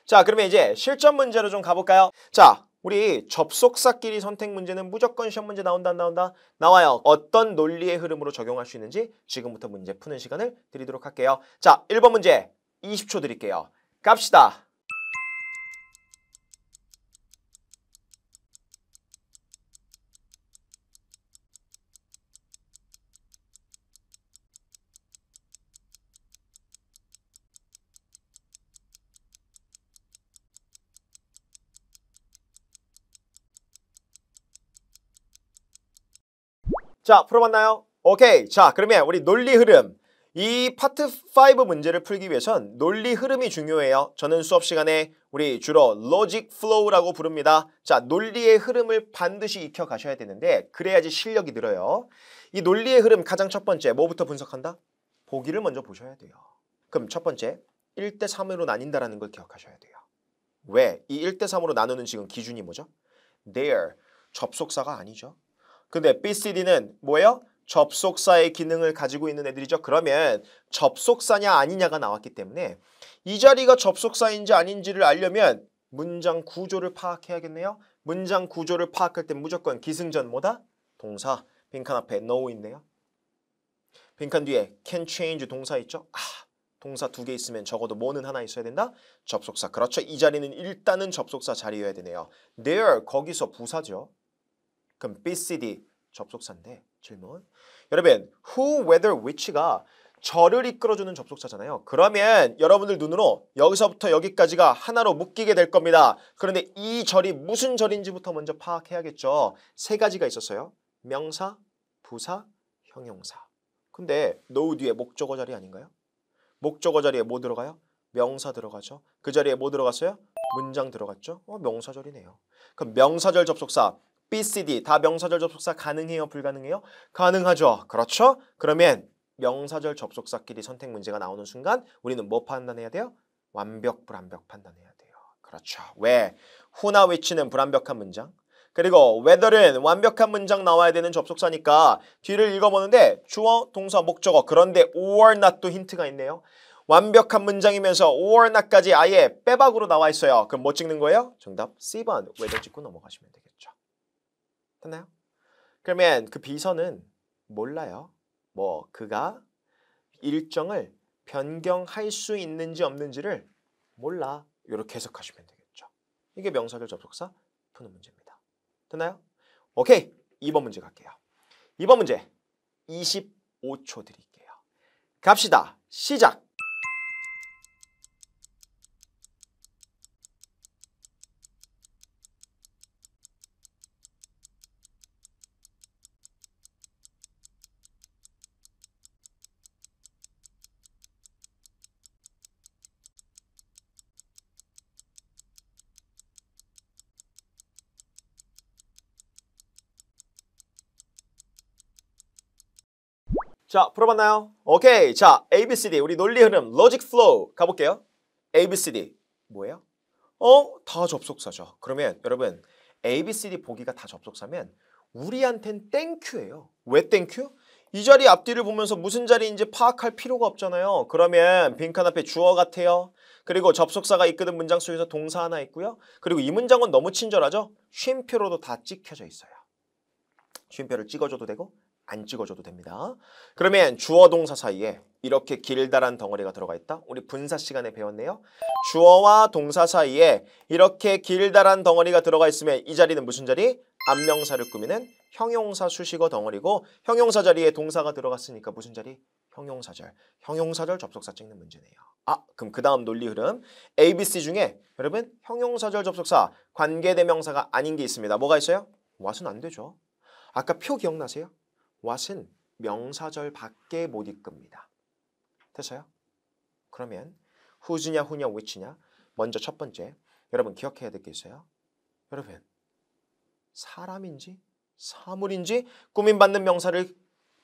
자, 그러면 이제 실전 문제로 좀 가볼까요? 자, 우리 접속사끼리 선택 문제는 무조건 시험 문제 나온다 안 나온다? 나와요. 어떤 논리의 흐름으로 적용할 수 있는지 지금부터 문제 푸는 시간을 드리도록 할게요. 자, 1번 문제 20초 드릴게요. 갑시다. 자, 풀어봤나요? 오케이. 자, 그러면 우리 논리 흐름. 이 파트 5 문제를 풀기 위해선 논리 흐름이 중요해요. 저는 수업 시간에 우리 주로 로직 플로우라고 부릅니다. 자, 논리의 흐름을 반드시 익혀 가셔야 되는데 그래야지 실력이 늘어요. 이 논리의 흐름 가장 첫 번째 뭐부터 분석한다? 보기를 먼저 보셔야 돼요. 그럼 첫 번째 1대 3으로 나뉜다라는 걸 기억하셔야 돼요. 왜? 이 1대 3으로 나누는 지금 기준이 뭐죠? There. 접속사가 아니죠. 근데 BCD는 뭐예요? 접속사의 기능을 가지고 있는 애들이죠. 그러면 접속사냐 아니냐가 나왔기 때문에 이 자리가 접속사인지 아닌지를 알려면 문장 구조를 파악해야겠네요. 문장 구조를 파악할 때 무조건 기승전 뭐다? 동사. 빈칸 앞에 no 있네요. 빈칸 뒤에 can change 동사 있죠? 동사 2개 있으면 적어도 뭐는 하나 있어야 된다? 접속사. 그렇죠. 이 자리는 일단은 접속사 자리여야 되네요. there 거기서 부사죠. 그럼 BCD 접속사인데 질문. 여러분 who, whether, which가 절을 이끌어주는 접속사잖아요. 그러면 여러분들 눈으로 여기서부터 여기까지가 하나로 묶이게 될 겁니다. 그런데 이 절이 무슨 절인지부터 먼저 파악해야겠죠. 3가지가 있었어요. 명사, 부사, 형용사. 근데 no 뒤에 목적어 자리 아닌가요? 목적어 자리에 뭐 들어가요? 명사 들어가죠. 그 자리에 뭐 들어갔어요? 문장 들어갔죠. 명사절이네요. 그럼 명사절 접속사 BCD 다 명사절 접속사 가능해요? 불가능해요? 가능하죠. 그렇죠? 그러면 명사절 접속사끼리 선택 문제가 나오는 순간 우리는 뭐 판단해야 돼요? 완벽, 불완벽 판단해야 돼요. 그렇죠. 왜? who나 which는 불완벽한 문장. 그리고 whether는 완벽한 문장 나와야 되는 접속사니까 뒤를 읽어보는데 주어, 동사, 목적어. 그런데 or not도 힌트가 있네요. 완벽한 문장이면서 or not까지 아예 빼박으로 나와 있어요. 그럼 뭐 찍는 거예요? 정답 C번 whether 찍고 넘어가시면 되겠죠. 됐나요? 그러면 그 비서는 몰라요. 뭐 그가 일정을 변경할 수 있는지 없는지를 몰라. 이렇게 해석하시면 되겠죠. 이게 명사절 접속사 푸는 문제입니다. 됐나요? 오케이. 2번 문제 갈게요. 2번 문제 25초 드릴게요. 갑시다. 시작. 자, 풀어봤나요? 오케이. 자, ABCD 우리 논리 흐름 로직 플로우 가볼게요. ABCD 뭐예요? 다 접속사죠. 그러면 여러분 ABCD 보기가 다 접속사면 우리한텐 땡큐예요. 왜 땡큐? 이 자리 앞뒤를 보면서 무슨 자리인지 파악할 필요가 없잖아요. 그러면 빈칸 앞에 주어 같아요. 그리고 접속사가 이끄는 문장 속에서 동사 하나 있고요. 그리고 이 문장은 너무 친절하죠? 쉼표로도 다 찍혀져 있어요. 쉼표를 찍어줘도 되고 안 찍어줘도 됩니다. 그러면 주어 동사 사이에 이렇게 길다란 덩어리가 들어가 있다. 우리 분사 시간에 배웠네요. 주어와 동사 사이에 이렇게 길다란 덩어리가 들어가 있으면 이 자리는 무슨 자리? 앞명사를 꾸미는 형용사 수식어 덩어리고 형용사 자리에 동사가 들어갔으니까 무슨 자리? 형용사절. 형용사절 접속사 찍는 문제네요. 그럼 그 다음 논리 흐름 ABC 중에 여러분 형용사절 접속사 관계대명사가 아닌 게 있습니다. 뭐가 있어요? what은 안 되죠. 아까 표 기억나세요? what은 명사절 밖에 못 이끕니다. 됐어요? 그러면 who's냐, who냐, which냐? 먼저 첫 번째, 여러분 기억해야 될 게 있어요. 여러분, 사람인지 사물인지 꾸밈받는 명사를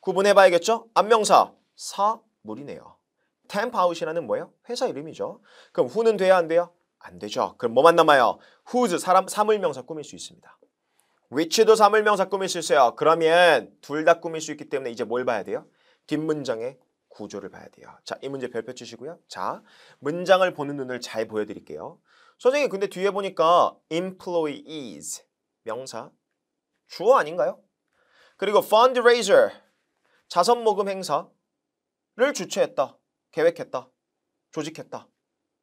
구분해봐야겠죠? 앞명사, 사물이네요. temp out이라는 뭐예요? 회사 이름이죠. 그럼 who는 돼야 안 돼요? 안 되죠. 그럼 뭐만 남아요? whose, 사람, 사물명사 꾸밀 수 있습니다. which도 사물명사 꾸밀 수 있어요. 그러면 둘 다 꾸밀 수 있기 때문에 이제 뭘 봐야 돼요? 뒷문장의 구조를 봐야 돼요. 자, 이 문제 별표 치시고요. 자, 문장을 보는 눈을 잘 보여드릴게요. 선생님, 근데 뒤에 보니까 employees, 명사, 주어 아닌가요? 그리고 fundraiser, 자선모금 행사를 주최했다, 계획했다, 조직했다.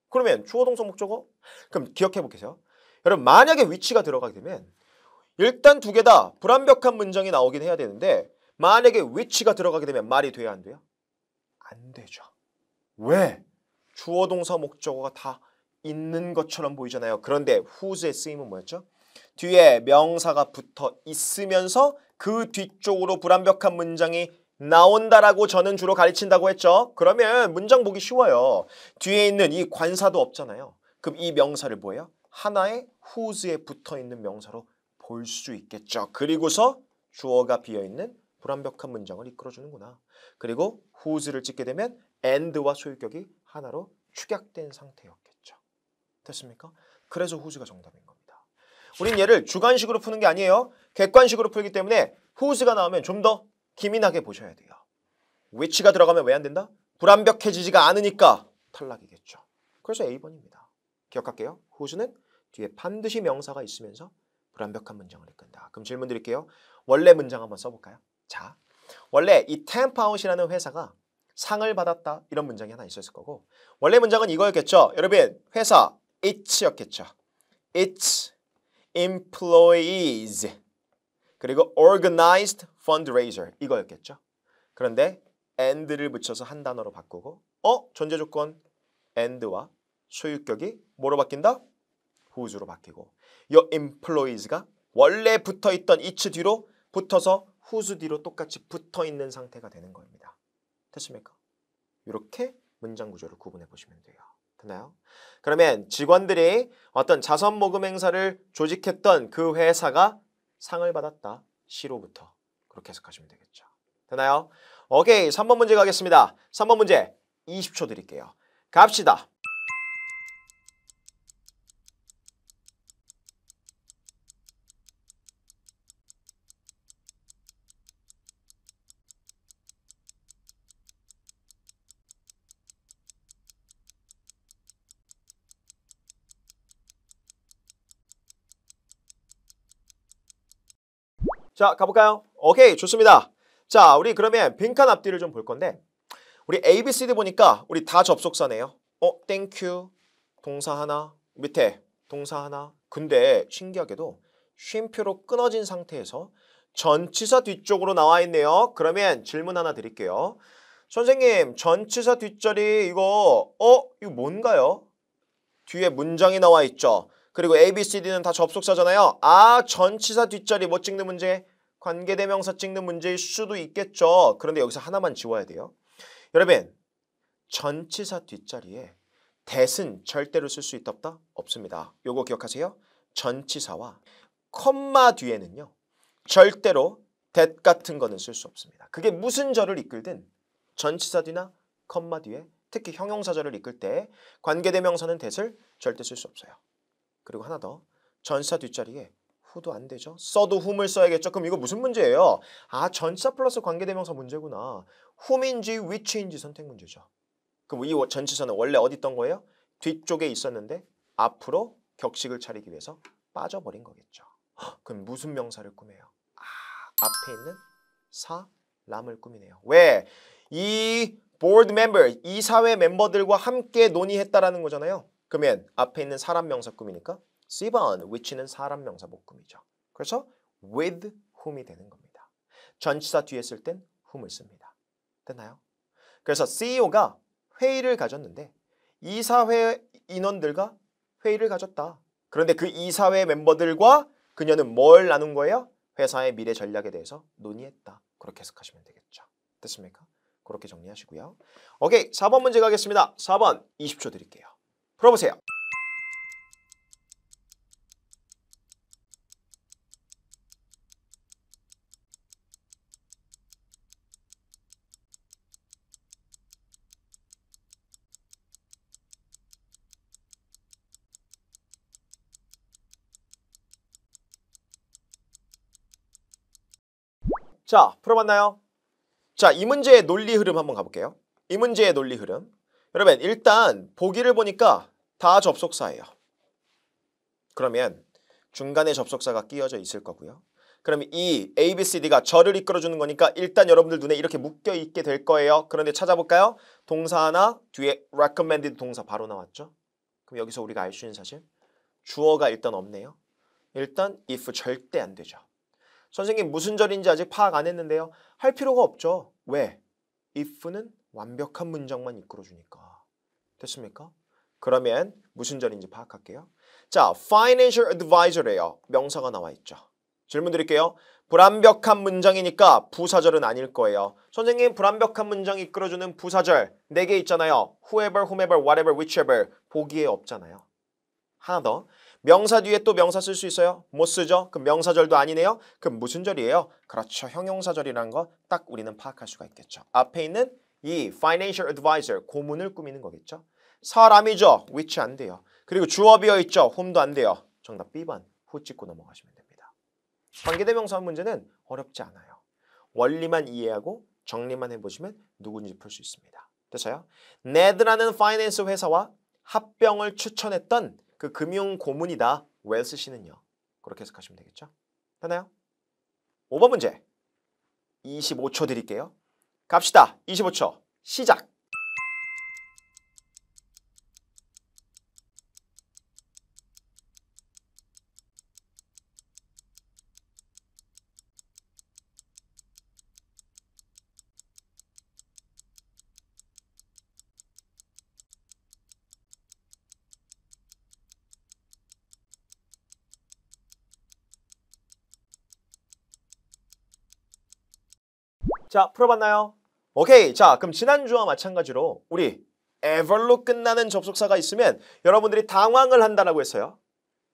그러면 주어 동사 목적어? 그럼 기억해 보세요. 여러분, 만약에 which가 들어가게 되면 일단 두 개 다 불완벽한 문장이 나오긴 해야 되는데 만약에 which가 들어가게 되면 말이 돼야 안 돼요? 안 되죠. 왜? 주어 동사 목적어가 다 있는 것처럼 보이잖아요. 그런데 whose의 쓰임은 뭐였죠? 뒤에 명사가 붙어 있으면서 그 뒤쪽으로 불완벽한 문장이 나온다라고 저는 주로 가르친다고 했죠. 그러면 문장 보기 쉬워요. 뒤에 있는 이 관사도 없잖아요. 그럼 이 명사를 뭐예요? 하나의 whose에 붙어있는 명사로 볼 수 있겠죠. 그리고서 주어가 비어있는 불완벽한 문장을 이끌어주는구나. 그리고 whose를 찍게 되면 and와 소유격이 하나로 축약된 상태였겠죠. 됐습니까? 그래서 whose가 정답인 겁니다. 우린 얘를 주관식으로 푸는 게 아니에요. 객관식으로 풀기 때문에 whose가 나오면 좀 더 기민하게 보셔야 돼요. which가 들어가면 왜 안 된다? 불완벽해지지가 않으니까 탈락이겠죠. 그래서 A번입니다. 기억할게요. whose는 뒤에 반드시 명사가 있으면서 불완벽한 문장을 이끈다. 그럼 질문 드릴게요. 원래 문장 한번 써볼까요? 자, 원래 이 템프아웃이라는 회사가 상을 받았다 이런 문장이 하나 있었을 거고 원래 문장은 이거였겠죠. 여러분 회사 it's였겠죠. Its employees 그리고 organized fundraiser 이거였겠죠. 그런데 and를 붙여서 한 단어로 바꾸고 전제 조건 and와 소유격이 뭐로 바뀐다? whose로 바뀌고 이 employees가 원래 붙어있던 its 뒤로 붙어서 whose 뒤로 똑같이 붙어있는 상태가 되는 겁니다. 됐습니까? 이렇게 문장 구조를 구분해 보시면 돼요. 됐나요? 그러면 직원들이 어떤 자선 모금 행사를 조직했던 그 회사가 상을 받았다. 시로부터. 그렇게 해석하시면 되겠죠. 되나요? 오케이. 3번 문제 가겠습니다. 3번 문제 20초 드릴게요. 갑시다. 자, 가볼까요? 오케이, 좋습니다. 자, 우리 그러면 빈칸 앞뒤를 좀 볼 건데 우리 A, B, C, D 보니까 우리 다 접속사네요. 땡큐, 동사 하나, 밑에 동사 하나. 근데 신기하게도 쉼표로 끊어진 상태에서 전치사 뒤쪽으로 나와 있네요. 그러면 질문 하나 드릴게요. 선생님, 전치사 뒷자리 이거 뭔가요? 뒤에 문장이 나와 있죠. 그리고 A, B, C, D는 다 접속사잖아요. 전치사 뒷자리 뭐 찍는 문제? 관계대명사 찍는 문제일 수도 있겠죠. 그런데 여기서 하나만 지워야 돼요. 여러분, 전치사 뒷자리에 that은 절대로 쓸 수 있다 없다? 없습니다. 요거 기억하세요. 전치사와 콤마 뒤에는요. 절대로 that 같은 거는 쓸 수 없습니다. 그게 무슨 절을 이끌든 전치사 뒤나 콤마 뒤에 특히 형용사절을 이끌 때 관계대명사는 that을 절대 쓸 수 없어요. 그리고 하나 더. 전치사 뒷자리에 who도 안 되죠. 써도 whom을 써야겠죠. 그럼 이거 무슨 문제예요? 전치사 플러스 관계대명사 문제구나. whom인지 which인지 선택 문제죠. 그럼 이 전치사는 원래 어디 있던 거예요? 뒤쪽에 있었는데 앞으로 격식을 차리기 위해서 빠져버린 거겠죠. 그럼 무슨 명사를 꾸며요? 앞에 있는 사람을 꾸미네요. 왜? 이 board member, 이사회 멤버들과 함께 논의했다라는 거잖아요. 그러면 앞에 있는 사람 명사 꾸미니까 C번, which는 사람 명사 목금이죠. 그래서 with whom이 되는 겁니다. 전치사 뒤에 쓸 땐 whom을 씁니다. 됐나요? 그래서 CEO가 회의를 가졌는데 이사회 인원들과 회의를 가졌다. 그런데 그 이사회 멤버들과 그녀는 뭘 나눈 거예요? 회사의 미래 전략에 대해서 논의했다. 그렇게 해석하시면 되겠죠. 됐습니까? 그렇게 정리하시고요. 오케이, 4번 문제 가겠습니다. 4번 20초 드릴게요. 풀어보세요. 자, 풀어봤나요? 자, 이 문제의 논리 흐름 한번 가볼게요. 이 문제의 논리 흐름. 여러분, 일단 보기를 보니까 다 접속사예요. 그러면 중간에 접속사가 끼어져 있을 거고요. 그럼 이 A, B, C, D가 저를 이끌어주는 거니까 일단 여러분들 눈에 이렇게 묶여 있게 될 거예요. 그런데 찾아볼까요? 동사 하나, 뒤에 recommended 동사 바로 나왔죠. 그럼 여기서 우리가 알 수 있는 사실 주어가 일단 없네요. 일단 if 절대 안 되죠. 선생님 무슨 절인지 아직 파악 안 했는데요. 할 필요가 없죠. 왜? if는 완벽한 문장만 이끌어주니까. 됐습니까? 그러면 무슨 절인지 파악할게요. 자, financial advisor래요. 명사가 나와 있죠. 질문 드릴게요. 불완벽한 문장이니까 부사절은 아닐 거예요. 선생님 불완벽한 문장 이끌어주는 부사절 4개 있잖아요. whoever, whomever, whatever, whichever. 보기에 없잖아요. 하나 더. 명사 뒤에 또 명사 쓸 수 있어요? 못 쓰죠? 그럼 명사절도 아니네요? 그럼 무슨 절이에요? 그렇죠. 형용사절이라는 거 딱 우리는 파악할 수가 있겠죠. 앞에 있는 이 financial advisor, 고문을 꾸미는 거겠죠. 사람이죠. which 안 돼요. 그리고 주어 비어 있죠. whom도 안 돼요. 정답 B번. who 찍고 넘어가시면 됩니다. 관계대명사 문제는 어렵지 않아요. 원리만 이해하고 정리만 해보시면 누군지 풀 수 있습니다. 됐어요? 네드라는 파이낸스 회사와 합병을 추천했던 그 금융 고문이다. 웰스 씨는요. 그렇게 해석하시면 되겠죠? 되나요? 5번 문제. 25초 드릴게요. 갑시다. 25초. 시작. 자, 풀어봤나요? 오케이. 자, 그럼 지난주와 마찬가지로 우리 ever로 끝나는 접속사가 있으면 여러분들이 당황을 한다라고 했어요.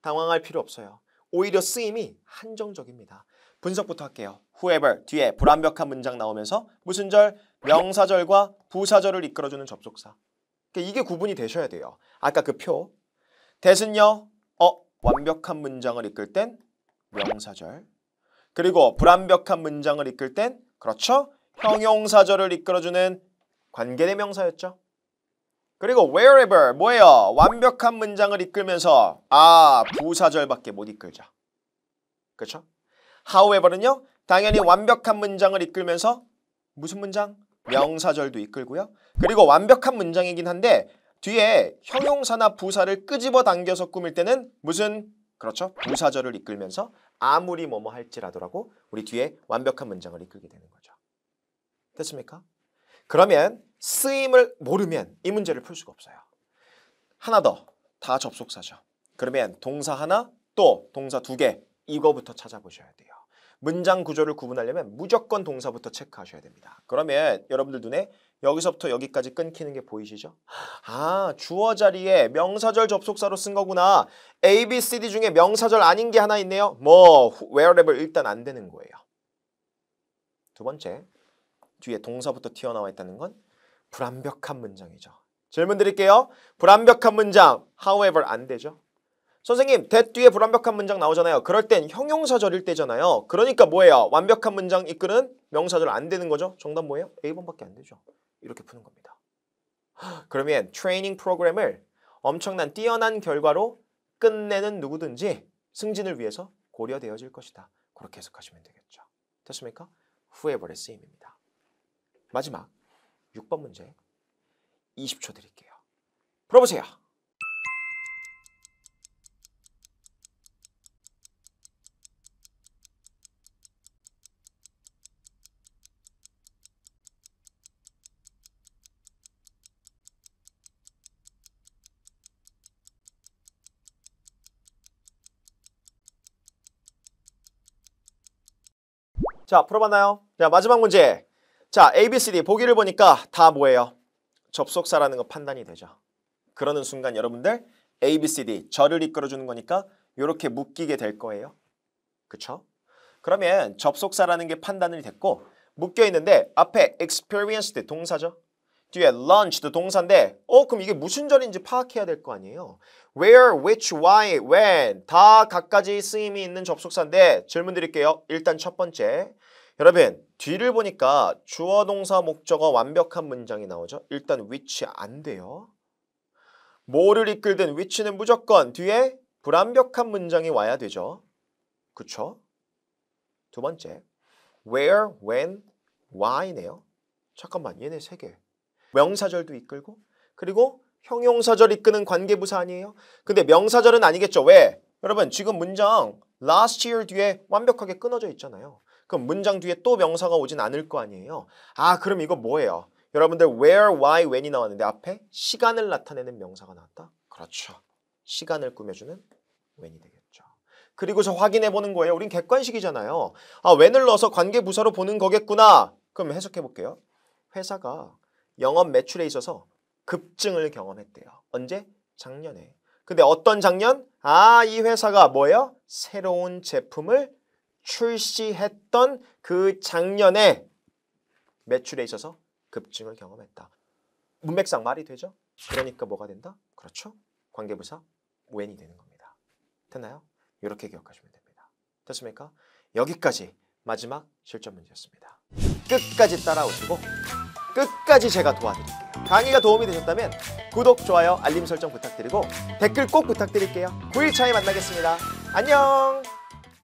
당황할 필요 없어요. 오히려 쓰임이 한정적입니다. 분석부터 할게요. whoever 뒤에 불완벽한 문장 나오면서 무슨 절? 명사절과 부사절을 이끌어주는 접속사. 그러니까 이게 구분이 되셔야 돼요. 아까 그 표. that은요. 완벽한 문장을 이끌 땐 명사절. 그리고 불완벽한 문장을 이끌 땐 그렇죠? 형용사절을 이끌어주는 관계대명사였죠. 그리고 wherever 뭐예요? 완벽한 문장을 이끌면서 부사절밖에 못 이끌죠. 그렇죠? however는요. 당연히 완벽한 문장을 이끌면서 무슨 문장? 명사절도 이끌고요. 그리고 완벽한 문장이긴 한데 뒤에 형용사나 부사를 끄집어 당겨서 꾸밀 때는 무슨? 그렇죠? 부사절을 이끌면서 아무리 뭐뭐 할지라도라고 우리 뒤에 완벽한 문장을 이끌게 되는 거죠. 됐습니까? 그러면 쓰임을 모르면 이 문제를 풀 수가 없어요. 하나 더, 다 접속사죠. 그러면 동사 하나, 또 동사 두 개, 이거부터 찾아보셔야 돼요. 문장 구조를 구분하려면 무조건 동사부터 체크하셔야 됩니다. 그러면 여러분들 눈에 여기서부터 여기까지 끊기는 게 보이시죠? 주어 자리에 명사절 접속사로 쓴 거구나. A, B, C, D 중에 명사절 아닌 게 하나 있네요. wherever 일단 안 되는 거예요. 두 번째, 뒤에 동사부터 튀어나와 있다는 건 불완벽한 문장이죠. 질문 드릴게요. 불완벽한 문장, however 안 되죠? 선생님, that 뒤에 불완벽한 문장 나오잖아요. 그럴 땐 형용사절일 때잖아요. 그러니까 뭐예요? 완벽한 문장 이끄는 명사절 안 되는 거죠? 정답 뭐예요? A번밖에 안 되죠. 이렇게 푸는 겁니다. 그러면 트레이닝 프로그램을 엄청난 뛰어난 결과로 끝내는 누구든지 승진을 위해서 고려되어질 것이다. 그렇게 해석하시면 되겠죠. 됐습니까? whoever의 쓰임입니다. 마지막 6번 문제 20초 드릴게요. 풀어보세요. 자, 풀어봤나요? 자, 마지막 문제. 자, A, B, C, D 보기를 보니까 다 뭐예요? 접속사라는 거 판단이 되죠. 그러는 순간 여러분들 A, B, C, D 절을 이끌어주는 거니까 이렇게 묶이게 될 거예요. 그쵸? 그러면 접속사라는 게 판단이 됐고 묶여있는데 앞에 experienced 동사죠. 뒤에 launched 동사인데 그럼 이게 무슨 절인지 파악해야 될 거 아니에요. where, which, why, when 다 각가지 쓰임이 있는 접속사인데 질문 드릴게요. 일단 첫 번째 여러분 뒤를 보니까 주어 동사 목적어 완벽한 문장이 나오죠. 일단 which 안 돼요. 뭐를 이끌든 which는 무조건 뒤에 불완벽한 문장이 와야 되죠. 그쵸? 두 번째 where, when, why네요. 잠깐만 얘네 세 개. 명사절도 이끌고 그리고 형용사절 이끄는 관계부사 아니에요? 근데 명사절은 아니겠죠. 왜? 여러분 지금 문장 last year 뒤에 완벽하게 끊어져 있잖아요. 그럼 문장 뒤에 또 명사가 오진 않을 거 아니에요. 그럼 이거 뭐예요? 여러분들 where, why, when이 나왔는데 앞에 시간을 나타내는 명사가 나왔다? 그렇죠. 시간을 꾸며주는 when이 되겠죠. 그리고서 확인해 보는 거예요. 우린 객관식이잖아요. when을 넣어서 관계부사로 보는 거겠구나. 그럼 해석해 볼게요. 회사가 영업 매출에 있어서 급증을 경험했대요. 언제? 작년에. 근데 어떤 작년? 이 회사가 뭐예요? 새로운 제품을 출시했던 그 작년에 매출에 있어서 급증을 경험했다. 문맥상 말이 되죠? 그러니까 뭐가 된다? 그렇죠? 관계부사 when이 되는 겁니다. 됐나요? 이렇게 기억하시면 됩니다. 됐습니까? 여기까지 마지막 실전 문제였습니다. 끝까지 따라오시고 끝까지 제가 도와드릴게요. 강의가 도움이 되셨다면 구독, 좋아요, 알림 설정 부탁드리고 댓글 꼭 부탁드릴게요. 9일차에 만나겠습니다. 안녕.